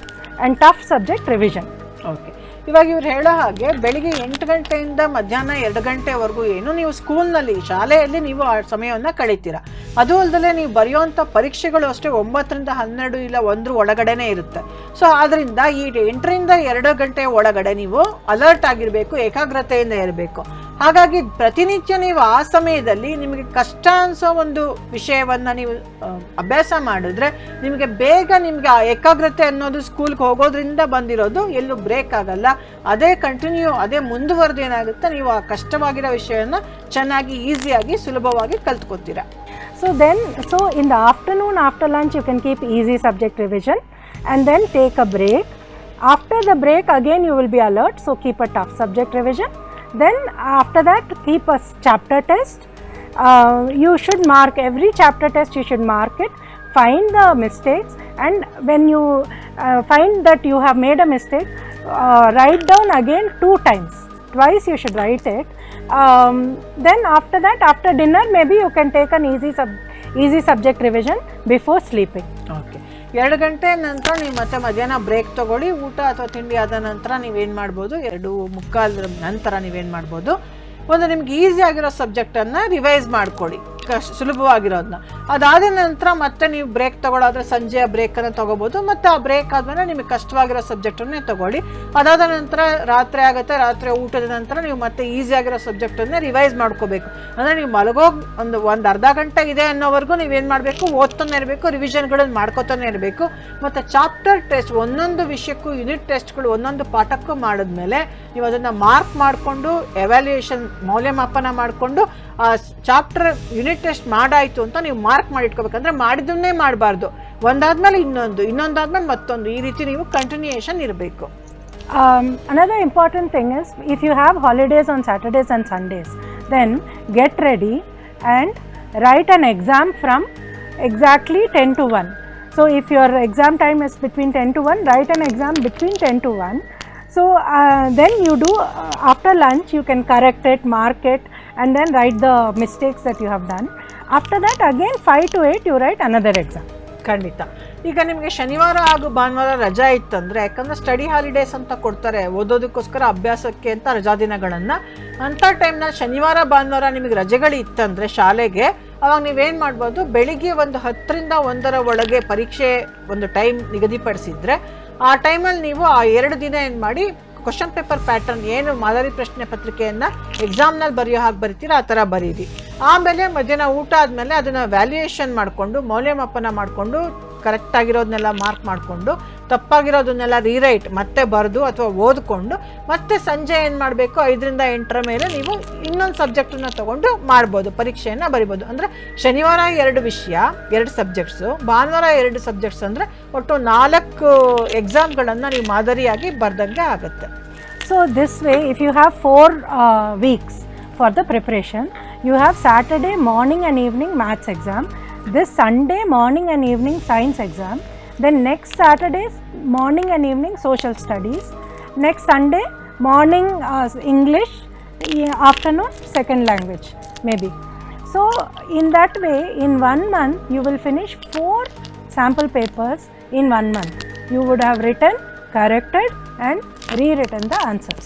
and tough subject revision. Okay, ಇವಾಗ ಇವ್ರು ಹೇಳೋ ಹಾಗೆ ಬೆಳಿಗ್ಗೆ 8 ಗಂಟೆಯಿಂದ ಮಧ್ಯಾಹ್ನ 2 ಗಂಟೆವರೆಗೂ ಏನು ನೀವು ಸ್ಕೂಲ್ನಲ್ಲಿ ಶಾಲೆಯಲ್ಲಿ ನೀವು ಆ ಸಮಯವನ್ನು ಕಳೀತೀರ. ಅದು ಅಲ್ಲದೆ ನೀವು ಬರೆಯುವಂಥ ಪರೀಕ್ಷೆಗಳು ಅಷ್ಟೇ 9ರಿಂದ 12 ಇಲ್ಲ 1 ಒಳಗಡೆನೇ ಇರುತ್ತೆ. ಸೊ ಆದ್ದರಿಂದ ಈ 8ರಿಂದ 2 ಗಂಟೆ ಒಳಗಡೆ ನೀವು ಅಲರ್ಟ್ ಆಗಿರಬೇಕು, ಏಕಾಗ್ರತೆಯಿಂದ ಇರಬೇಕು. ಹಾಗಾಗಿ ಪ್ರತಿನಿತ್ಯ ನೀವು ಆ ಸಮಯದಲ್ಲಿ ನಿಮಗೆ ಕಷ್ಟ ಅನಿಸೋ ಒಂದು ವಿಷಯವನ್ನು ನೀವು ಅಭ್ಯಾಸ ಮಾಡಿದ್ರೆ ನಿಮಗೆ ಬೇಗ ನಿಮಗೆ ಆ ಏಕಾಗ್ರತೆ ಅನ್ನೋದು ಸ್ಕೂಲ್ಗೆ ಹೋಗೋದ್ರಿಂದ ಬಂದಿರೋದು ಎಲ್ಲೂ ಬ್ರೇಕ್ ಆಗಲ್ಲ. ಅದೇ ಕಂಟಿನ್ಯೂ, ಅದೇ ಮುಂದುವರೆದು ಏನಾಗುತ್ತೆ, ನೀವು ಆ ಕಷ್ಟವಾಗಿರೋ ವಿಷಯವನ್ನು ಚೆನ್ನಾಗಿ ಈಸಿಯಾಗಿ ಸುಲಭವಾಗಿ ಕಲ್ತ್ಕೊತೀರಾ. So in the afternoon after lunch you can keep easy subject revision and then take a break. After the break again you will be alert, so keep a tough subject revision. Then after that keep a chapter test. You should mark every chapter test, you should mark it, find the mistakes, and when you find that you have made a mistake, write down again 2 times. Twice you should write it. Then after that, after dinner maybe you can take an easy subject revision before sleeping. Okay, 2 ಗಂಟೆ ನಂತರ ನೀವು ಮತ್ತೆ ಮಧ್ಯಾಹ್ನ ಬ್ರೇಕ್ ತೊಗೊಳ್ಳಿ. ಊಟ ಅಥವಾ ತಿಂಡಿ ಆದ ನಂತರ ನೀವೇನು ಮಾಡ್ಬೋದು, 2:45 ನಂತರ ನೀವೇನು ಮಾಡ್ಬೋದು, ಒಂದು ನಿಮ್ಗೆ ಈಸಿ ಆಗಿರೋ ಸಬ್ಜೆಕ್ಟನ್ನು ರಿವೈಸ್ ಮಾಡ್ಕೊಳ್ಳಿ, ಸುಲಭವಾಗಿರೋದನ್ನ. ಅದಾದ ನಂತರ ಮತ್ತೆ ನೀವು ಬ್ರೇಕ್ ತೊಗೊಳ್ಳೋದ್ರೆ ಸಂಜೆಯ ಬ್ರೇಕನ್ನು ತೊಗೋಬೋದು. ಮತ್ತು ಆ ಬ್ರೇಕ್ ಆದಮೇಲೆ ನಿಮಗೆ ಕಷ್ಟವಾಗಿರೋ ಸಬ್ಜೆಕ್ಟನ್ನೇ ತೊಗೊಳ್ಳಿ. ಅದಾದ ನಂತರ ರಾತ್ರಿ ಆಗುತ್ತೆ, ರಾತ್ರಿ ಊಟದ ನಂತರ ನೀವು ಮತ್ತೆ ಈಸಿಯಾಗಿರೋ ಸಬ್ಜೆಕ್ಟನ್ನೇ ರಿವೈಸ್ ಮಾಡ್ಕೋಬೇಕು. ಅಂದರೆ ನೀವು ಮಲಗೋ ಒಂದು ಅರ್ಧ ಗಂಟೆ ಇದೆ ಅನ್ನೋವರೆಗೂ ನೀವೇನು ಮಾಡಬೇಕು, ಓದ್ತಾನೆ ಇರಬೇಕು, ರಿವಿಷನ್ಗಳನ್ನು ಮಾಡ್ಕೋತಾನೆ ಇರಬೇಕು. ಮತ್ತು ಚಾಪ್ಟರ್ ಟೆಸ್ಟ್, ಒಂದೊಂದು ವಿಷಯಕ್ಕೂ ಯೂನಿಟ್ ಟೆಸ್ಟ್ಗಳು ಒಂದೊಂದು ಪಾಠಕ್ಕೂ ಮಾಡಿದ್ಮೇಲೆ ನೀವು ಅದನ್ನು ಮಾರ್ಕ್ ಮಾಡಿಕೊಂಡು ಎವ್ಯಾಲ್ಯೂಯೇಷನ್ ಮೌಲ್ಯಮಾಪನ ಮಾಡಿಕೊಂಡು ಆ ಚಾಪ್ಟರ್ ಯೂನಿಟ್ ಟೆಸ್ಟ್ ಮಾಡಾಯಿತು ಅಂತ ನೀವು ಮಾರ್ಕ್ ಮಾಡಿ ಇಟ್ಕೋಬೇಕಂದ್ರೆ ಮಾಡಿದ್ದನ್ನೇ ಮಾಡಬಾರ್ದು, ಒಂದಾದ್ಮೇಲೆ ಇನ್ನೊಂದಾದ್ಮೇಲೆ ಮತ್ತೊಂದು, ಈ ರೀತಿ ನೀವು ಕಂಟಿನ್ಯೂಯೇಷನ್ ಇರಬೇಕು. Another important thing is if you have holidays on Saturdays and Sundays, then get ready and write an exam from exactly 10 to 1. So if your exam time is between 10 to 1, write an exam between 10 to 1. So then you do after lunch you can correct it, mark it, and then write the mistakes that you have done. After that again 5 to 8 you write another exam. ಖಂಡಿತ. ಈಗ ನಿಮಗೆ ಶನಿವಾರ ಹಾಗೂ ಭಾನುವಾರ ರಜಾ ಇತ್ತಂದರೆ, ಯಾಕಂದರೆ ಸ್ಟಡಿ ಹಾಲಿಡೇಸ್ ಅಂತ ಕೊಡ್ತಾರೆ ಓದೋದಕ್ಕೋಸ್ಕರ ಅಭ್ಯಾಸಕ್ಕೆ ಅಂತ ರಜಾ ದಿನಗಳನ್ನು, ಅಂಥ ಟೈಮ್ನಲ್ಲಿ ಶನಿವಾರ ಭಾನುವಾರ ನಿಮಗೆ ರಜೆಗಳು ಇತ್ತಂದರೆ ಶಾಲೆಗೆ, ಅವಾಗ ನೀವೇನು ಮಾಡ್ಬೋದು, ಬೆಳಿಗ್ಗೆ ಒಂದು 10ರಿಂದ 1 ಒಳಗೆ ಪರೀಕ್ಷೆ ಒಂದು ಟೈಮ್ ನಿಗದಿಪಡಿಸಿದರೆ ಆ ಟೈಮಲ್ಲಿ ನೀವು ಆ 2 ದಿನ ಏನು ಮಾಡಿ ಕ್ವಶನ್ ಪೇಪರ್ ಪ್ಯಾಟರ್ನ್ ಏನು ಮಾದರಿ ಪ್ರಶ್ನೆ ಪತ್ರಿಕೆಯನ್ನು ಎಕ್ಸಾಮ್ನಲ್ಲಿ ಬರೆಯೋ ಹಾಗೆ ಬರಿತೀರ ಆ ಥರ ಬರೀರಿ. ಆಮೇಲೆ ಮಧ್ಯಾಹ್ನ ಊಟ ಆದಮೇಲೆ ಅದನ್ನು ವ್ಯಾಲ್ಯೂಯೇಷನ್ ಮಾಡಿಕೊಂಡು ಮೌಲ್ಯಮಾಪನ ಮಾಡಿಕೊಂಡು ಕರೆಕ್ಟಾಗಿರೋದನ್ನೆಲ್ಲ ಮಾರ್ಕ್ ಮಾಡಿಕೊಂಡು ತಪ್ಪಾಗಿರೋದನ್ನೆಲ್ಲ ರೀರೈಟ್ ಮತ್ತೆ ಬರೆದು ಅಥವಾ ಓದ್ಕೊಂಡು ಮತ್ತೆ ಸಂಜೆ ಏನು ಮಾಡಬೇಕು, 5ರಿಂದ 8 ಮೇಲೆ ನೀವು ಇನ್ನೊಂದು ಸಬ್ಜೆಕ್ಟನ್ನು ತೊಗೊಂಡು ಮಾಡ್ಬೋದು, ಪರೀಕ್ಷೆಯನ್ನು ಬರಿಬೋದು. ಅಂದರೆ ಶನಿವಾರ 2 ವಿಷಯ 2 ಸಬ್ಜೆಕ್ಟ್ಸು, ಭಾನುವಾರ 2 ಸಬ್ಜೆಕ್ಟ್ಸ್, ಅಂದರೆ ಒಟ್ಟು 4 ಎಕ್ಸಾಮ್ಗಳನ್ನು ನೀವು ಮಾದರಿಯಾಗಿ ಬರ್ದಂಗೆ ಆಗುತ್ತೆ. So this way if you have 4 weeks for the preparation, you have Saturday morning and evening maths exam, this Sunday morning and evening science exam, then next Saturday morning and evening social studies, next Sunday morning English, afternoon second language maybe. So in that way in 1 month you will finish 4 sample papers in 1 month. You would have written, corrected and rewritten the answers.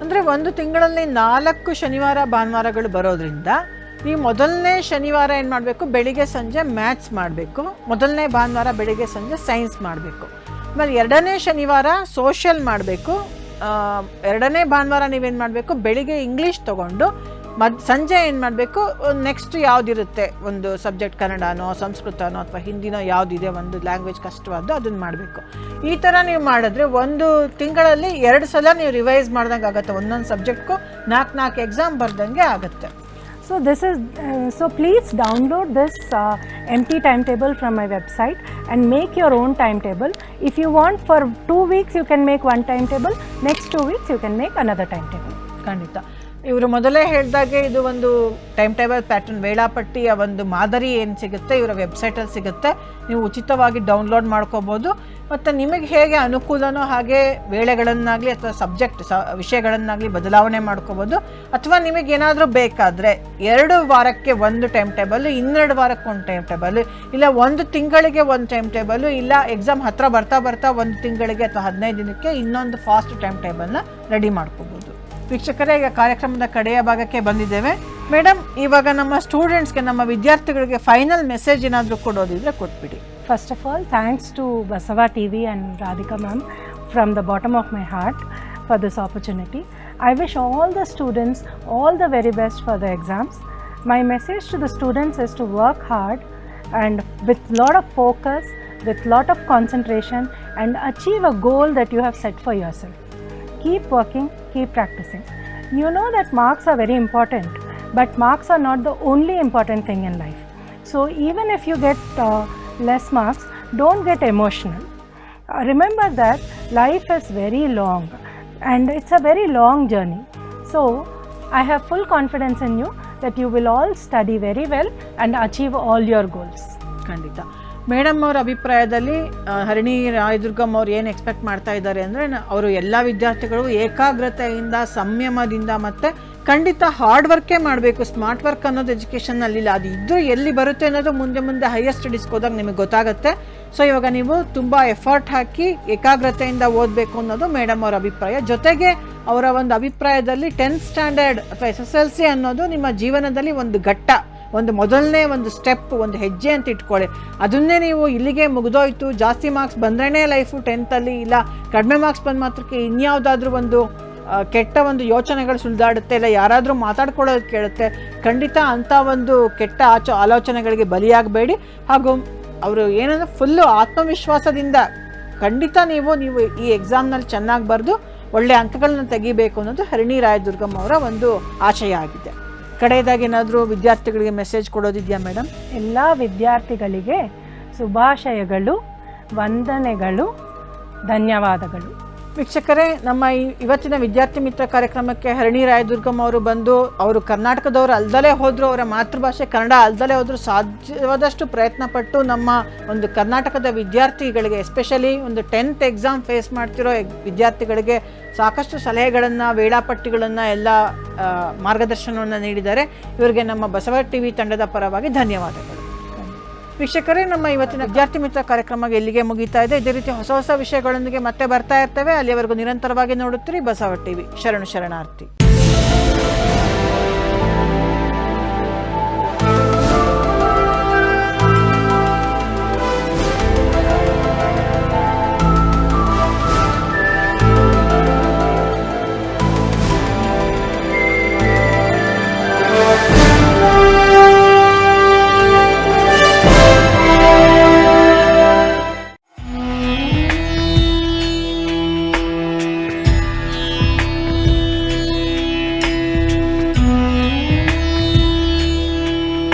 ಅಂದರೆ 1 ತಿಂಗಳಲ್ಲಿ 4 ಶನಿವಾರ ಭಾನುವಾರಗಳು ಬರೋದ್ರಿಂದ ನೀವು ಮೊದಲನೇ ಶನಿವಾರ ಏನು ಮಾಡಬೇಕು, ಬೆಳಿಗ್ಗೆ ಸಂಜೆ ಮ್ಯಾಥ್ಸ್ ಮಾಡಬೇಕು, ಮೊದಲನೇ ಭಾನುವಾರ ಬೆಳಿಗ್ಗೆ ಸಂಜೆ ಸೈನ್ಸ್ ಮಾಡಬೇಕು, ಆಮೇಲೆ 2ನೇ ಶನಿವಾರ ಸೋಷಿಯಲ್ ಮಾಡಬೇಕು, 2ನೇ ಭಾನುವಾರ ನೀವೇನು ಮಾಡಬೇಕು, ಬೆಳಿಗ್ಗೆ ಇಂಗ್ಲೀಷ್ ತೊಗೊಂಡು ಸಂಜೆ ಏನು ಮಾಡಬೇಕು, ನೆಕ್ಸ್ಟ್ ಯಾವುದಿರುತ್ತೆ ಒಂದು ಸಬ್ಜೆಕ್ಟ್, ಕನ್ನಡನೋ ಸಂಸ್ಕೃತನೋ ಅಥವಾ ಹಿಂದಿನೋ ಯಾವುದಿದೆ ಒಂದು ಲ್ಯಾಂಗ್ವೇಜ್ ಕಷ್ಟವಾದ್ದು ಅದನ್ನು ಮಾಡಬೇಕು. ಈ ಥರ ನೀವು ಮಾಡಿದ್ರೆ 1 ತಿಂಗಳಲ್ಲಿ 2 ಸಲ ನೀವು ರಿವೈಸ್ ಮಾಡ್ದಂಗೆ ಆಗುತ್ತೆ, ಒಂದೊಂದು ಸಬ್ಜೆಕ್ಟ್ಗೂ 4 ಎಕ್ಸಾಮ್ ಬರ್ದಂಗೆ ಆಗುತ್ತೆ. So this is so please download this empty timetable from my website and make your own timetable. If you want, for 2 weeks you can make one timetable, next 2 weeks you can make another timetable. ಖಂಡಿತ. ಇವರು ಮೊದಲೇ ಹೇಳಿದಾಗೆ ಇದು ಒಂದು ಟೈಮ್ ಟೇಬಲ್ ಪ್ಯಾಟರ್ನ್, ವೇಳಾಪಟ್ಟಿಯ ಒಂದು ಮಾದರಿ ಏನು ಸಿಗುತ್ತೆ ಇವರ ವೆಬ್ಸೈಟಲ್ಲಿ ಸಿಗುತ್ತೆ. ನೀವು ಉಚಿತವಾಗಿ ಡೌನ್ಲೋಡ್ ಮಾಡ್ಕೋಬೋದು. ಮತ್ತು ನಿಮಗೆ ಹೇಗೆ ಅನುಕೂಲನೋ ಹಾಗೆ ವೇಳೆಗಳನ್ನಾಗಲಿ ಅಥವಾ ವಿಷಯಗಳನ್ನಾಗಲಿ ಬದಲಾವಣೆ ಮಾಡ್ಕೋಬೋದು. ಅಥವಾ ನಿಮಗೇನಾದರೂ ಬೇಕಾದರೆ 2 ವಾರಕ್ಕೆ ಒಂದು ಟೈಮ್ ಟೇಬಲ್, 2 ವಾರಕ್ಕೆ ಒಂದು ಟೈಮ್ ಟೇಬಲ್, ಇಲ್ಲ 1 ತಿಂಗಳಿಗೆ ಒಂದು ಟೈಮ್ ಟೇಬಲ್, ಇಲ್ಲ ಎಕ್ಸಾಮ್ ಹತ್ರ ಬರ್ತಾ 1 ತಿಂಗಳಿಗೆ ಅಥವಾ 15 ದಿನಕ್ಕೆ ಇನ್ನೊಂದು ಫಾಸ್ಟ್ ಟೈಮ್ ಟೇಬಲ್ನ ರೆಡಿ ಮಾಡ್ಕೋಬೋದು. ವೀಕ್ಷಕರೇ, ಈಗ ಕಾರ್ಯಕ್ರಮದ ಕಡೆಯ ಭಾಗಕ್ಕೆ ಬಂದಿದ್ದೇವೆ. ಮೇಡಮ್, ಇವಾಗ ನಮ್ಮ ಸ್ಟೂಡೆಂಟ್ಸ್ಗೆ, ನಮ್ಮ ವಿದ್ಯಾರ್ಥಿಗಳಿಗೆ ಫೈನಲ್ ಮೆಸೇಜ್ ಏನಾದರೂ ಕೊಡೋದಿದ್ರೆ ಕೊಟ್ಬಿಡಿ. First of all, thanks to Basava TV and Radhika ma'am from the bottom of my heart for this opportunity. I wish all the students all the very best for the exams. My message to the students is to work hard and with lot of focus, with lot of concentration, and achieve a goal that you have set for yourself. Keep working, keep practicing. You know that marks are very important, but marks are not the only important thing in life. So even if you get less marks, don't get emotional. Remember that life is very long and it's a very long journey. So I have full confidence in you that you will all study very well and achieve all your goals. ಖಂಡಿತ. ಮೇಡಮ್ ಅವರ ಅಭಿಪ್ರಾಯದಲ್ಲಿ ಹರಿಣಿ ರಾಯದುರ್ಗಮ್ ಅವ್ರು ಏನು ಎಕ್ಸ್ಪೆಕ್ಟ್ ಮಾಡ್ತಾ ಇದ್ದಾರೆ ಅಂದರೆ, ಅವರು ಎಲ್ಲ ವಿದ್ಯಾರ್ಥಿಗಳು ಏಕಾಗ್ರತೆಯಿಂದ, ಸಂಯಮದಿಂದ ಮತ್ತು ಖಂಡಿತ ಹಾರ್ಡ್ ವರ್ಕೇ ಮಾಡಬೇಕು. ಸ್ಮಾರ್ಟ್ ವರ್ಕ್ ಅನ್ನೋದು ಎಜುಕೇಷನ್ನಲ್ಲಿಲ್ಲ. ಅದು ಇದ್ದು ಎಲ್ಲಿ ಬರುತ್ತೆ ಅನ್ನೋದು ಮುಂದೆ ಹೈಯರ್ ಸ್ಟಡೀಸ್ಗೆ ಹೋದಾಗ ನಿಮಗೆ ಗೊತ್ತಾಗುತ್ತೆ. ಸೊ ಇವಾಗ ನೀವು ತುಂಬ ಎಫರ್ಟ್ ಹಾಕಿ ಏಕಾಗ್ರತೆಯಿಂದ ಓದಬೇಕು ಅನ್ನೋದು ಮೇಡಮ್ ಅವರ ಅಭಿಪ್ರಾಯ. ಜೊತೆಗೆ ಅವರ ಒಂದು ಅಭಿಪ್ರಾಯದಲ್ಲಿ 10th ಸ್ಟ್ಯಾಂಡರ್ಡ್ ಅಥವಾ SSLC ಅನ್ನೋದು ನಿಮ್ಮ ಜೀವನದಲ್ಲಿ ಒಂದು ಘಟ್ಟ, ಒಂದು ಮೊದಲನೇ ಒಂದು ಸ್ಟೆಪ್, ಒಂದು ಹೆಜ್ಜೆ ಅಂತ ಇಟ್ಕೊಳ್ಳಿ. ಅದನ್ನೇ ನೀವು ಇಲ್ಲಿಗೆ ಮುಗಿದೋಯ್ತು, ಜಾಸ್ತಿ ಮಾರ್ಕ್ಸ್ ಬಂದ್ರೇ ಲೈಫು 10th ಇಲ್ಲ ಕಡಿಮೆ ಮಾರ್ಕ್ಸ್ ಬಂದ ಮಾತ್ರಕ್ಕೆ ಇನ್ಯಾವುದಾದ್ರೂ ಒಂದು ಕೆಟ್ಟ ಒಂದು ಯೋಚನೆಗಳು ಸುಳಿದಾಡುತ್ತೆ, ಇಲ್ಲ ಯಾರಾದರೂ ಮಾತಾಡ್ಕೊಳ್ಳೋದು ಕೇಳುತ್ತೆ. ಖಂಡಿತ ಅಂಥ ಒಂದು ಕೆಟ್ಟ ಆಲೋಚನೆಗಳಿಗೆ ಬಲಿಯಾಗಬೇಡಿ. ಹಾಗೂ ಅವರು ಏನಂದರೆ ಫುಲ್ಲು ಆತ್ಮವಿಶ್ವಾಸದಿಂದ ಖಂಡಿತ ನೀವು ಈ ಎಕ್ಸಾಮ್ನಲ್ಲಿ ಚೆನ್ನಾಗಿ ಬರೆದು ಒಳ್ಳೆಯ ಅಂಕಗಳನ್ನ ತೆಗಿಬೇಕು ಅನ್ನೋದು ಹರಿಣಿ ರಾಯದುರ್ಗಮ್ ಅವರ ಒಂದು ಆಶಯ ಆಗಿದೆ. ಕಡೆಯದಾಗಿ ಏನಾದರೂ ವಿದ್ಯಾರ್ಥಿಗಳಿಗೆ ಮೆಸೇಜ್ ಕೊಡೋದಿದೆಯಾ ಮೇಡಮ್? ಎಲ್ಲ ವಿದ್ಯಾರ್ಥಿಗಳಿಗೆ ಶುಭಾಶಯಗಳು, ವಂದನೆಗಳು, ಧನ್ಯವಾದಗಳು. ವೀಕ್ಷಕರೇ, ನಮ್ಮ ಇವತ್ತಿನ ವಿದ್ಯಾರ್ಥಿ ಮಿತ್ರ ಕಾರ್ಯಕ್ರಮಕ್ಕೆ ಹರಿಣಿ ರಾಯದುರ್ಗಮ್ ಅವರು ಬಂದು, ಅವರು ಕರ್ನಾಟಕದವರು ಅಲ್ದಲೇ ಹೋದರು, ಅವರ ಮಾತೃಭಾಷೆ ಕನ್ನಡ ಅಲ್ದಲೇ ಹೋದರೂ ಸಾಧ್ಯವಾದಷ್ಟು ಪ್ರಯತ್ನಪಟ್ಟು ನಮ್ಮ ಒಂದು ಕರ್ನಾಟಕದ ವಿದ್ಯಾರ್ಥಿಗಳಿಗೆ, ಎಸ್ಪೆಷಲಿ ಒಂದು 10th ಎಕ್ಸಾಮ್ ಫೇಸ್ ಮಾಡ್ತಿರೋ ವಿದ್ಯಾರ್ಥಿಗಳಿಗೆ ಸಾಕಷ್ಟು ಸಲಹೆಗಳನ್ನು, ವೇಳಾಪಟ್ಟಿಗಳನ್ನು, ಎಲ್ಲ ಮಾರ್ಗದರ್ಶನವನ್ನು ನೀಡಿದ್ದಾರೆ. ಇವರಿಗೆ ನಮ್ಮ ಬಸವ TV ತಂಡದ ಪರವಾಗಿ ಧನ್ಯವಾದಗಳು. ವೀಕ್ಷಕರೇ, ನಮ್ಮ ಇವತ್ತಿನ ವಿದ್ಯಾರ್ಥಿ ಮಿತ್ರ ಕಾರ್ಯಕ್ರಮ ಎಲ್ಲಿಗೆ ಮುಗಿತಾ ಇದೆ. ಇದೇ ರೀತಿ ಹೊಸ ವಿಷಯಗಳೊಂದಿಗೆ ಮತ್ತೆ ಬರ್ತಾ ಇರ್ತೇವೆ. ಅಲ್ಲಿಯವರೆಗೂ ನಿರಂತರವಾಗಿ ನೋಡುತ್ತೀರಿ ಬಸವ TV. ಶರಣಾರ್ಥಿ.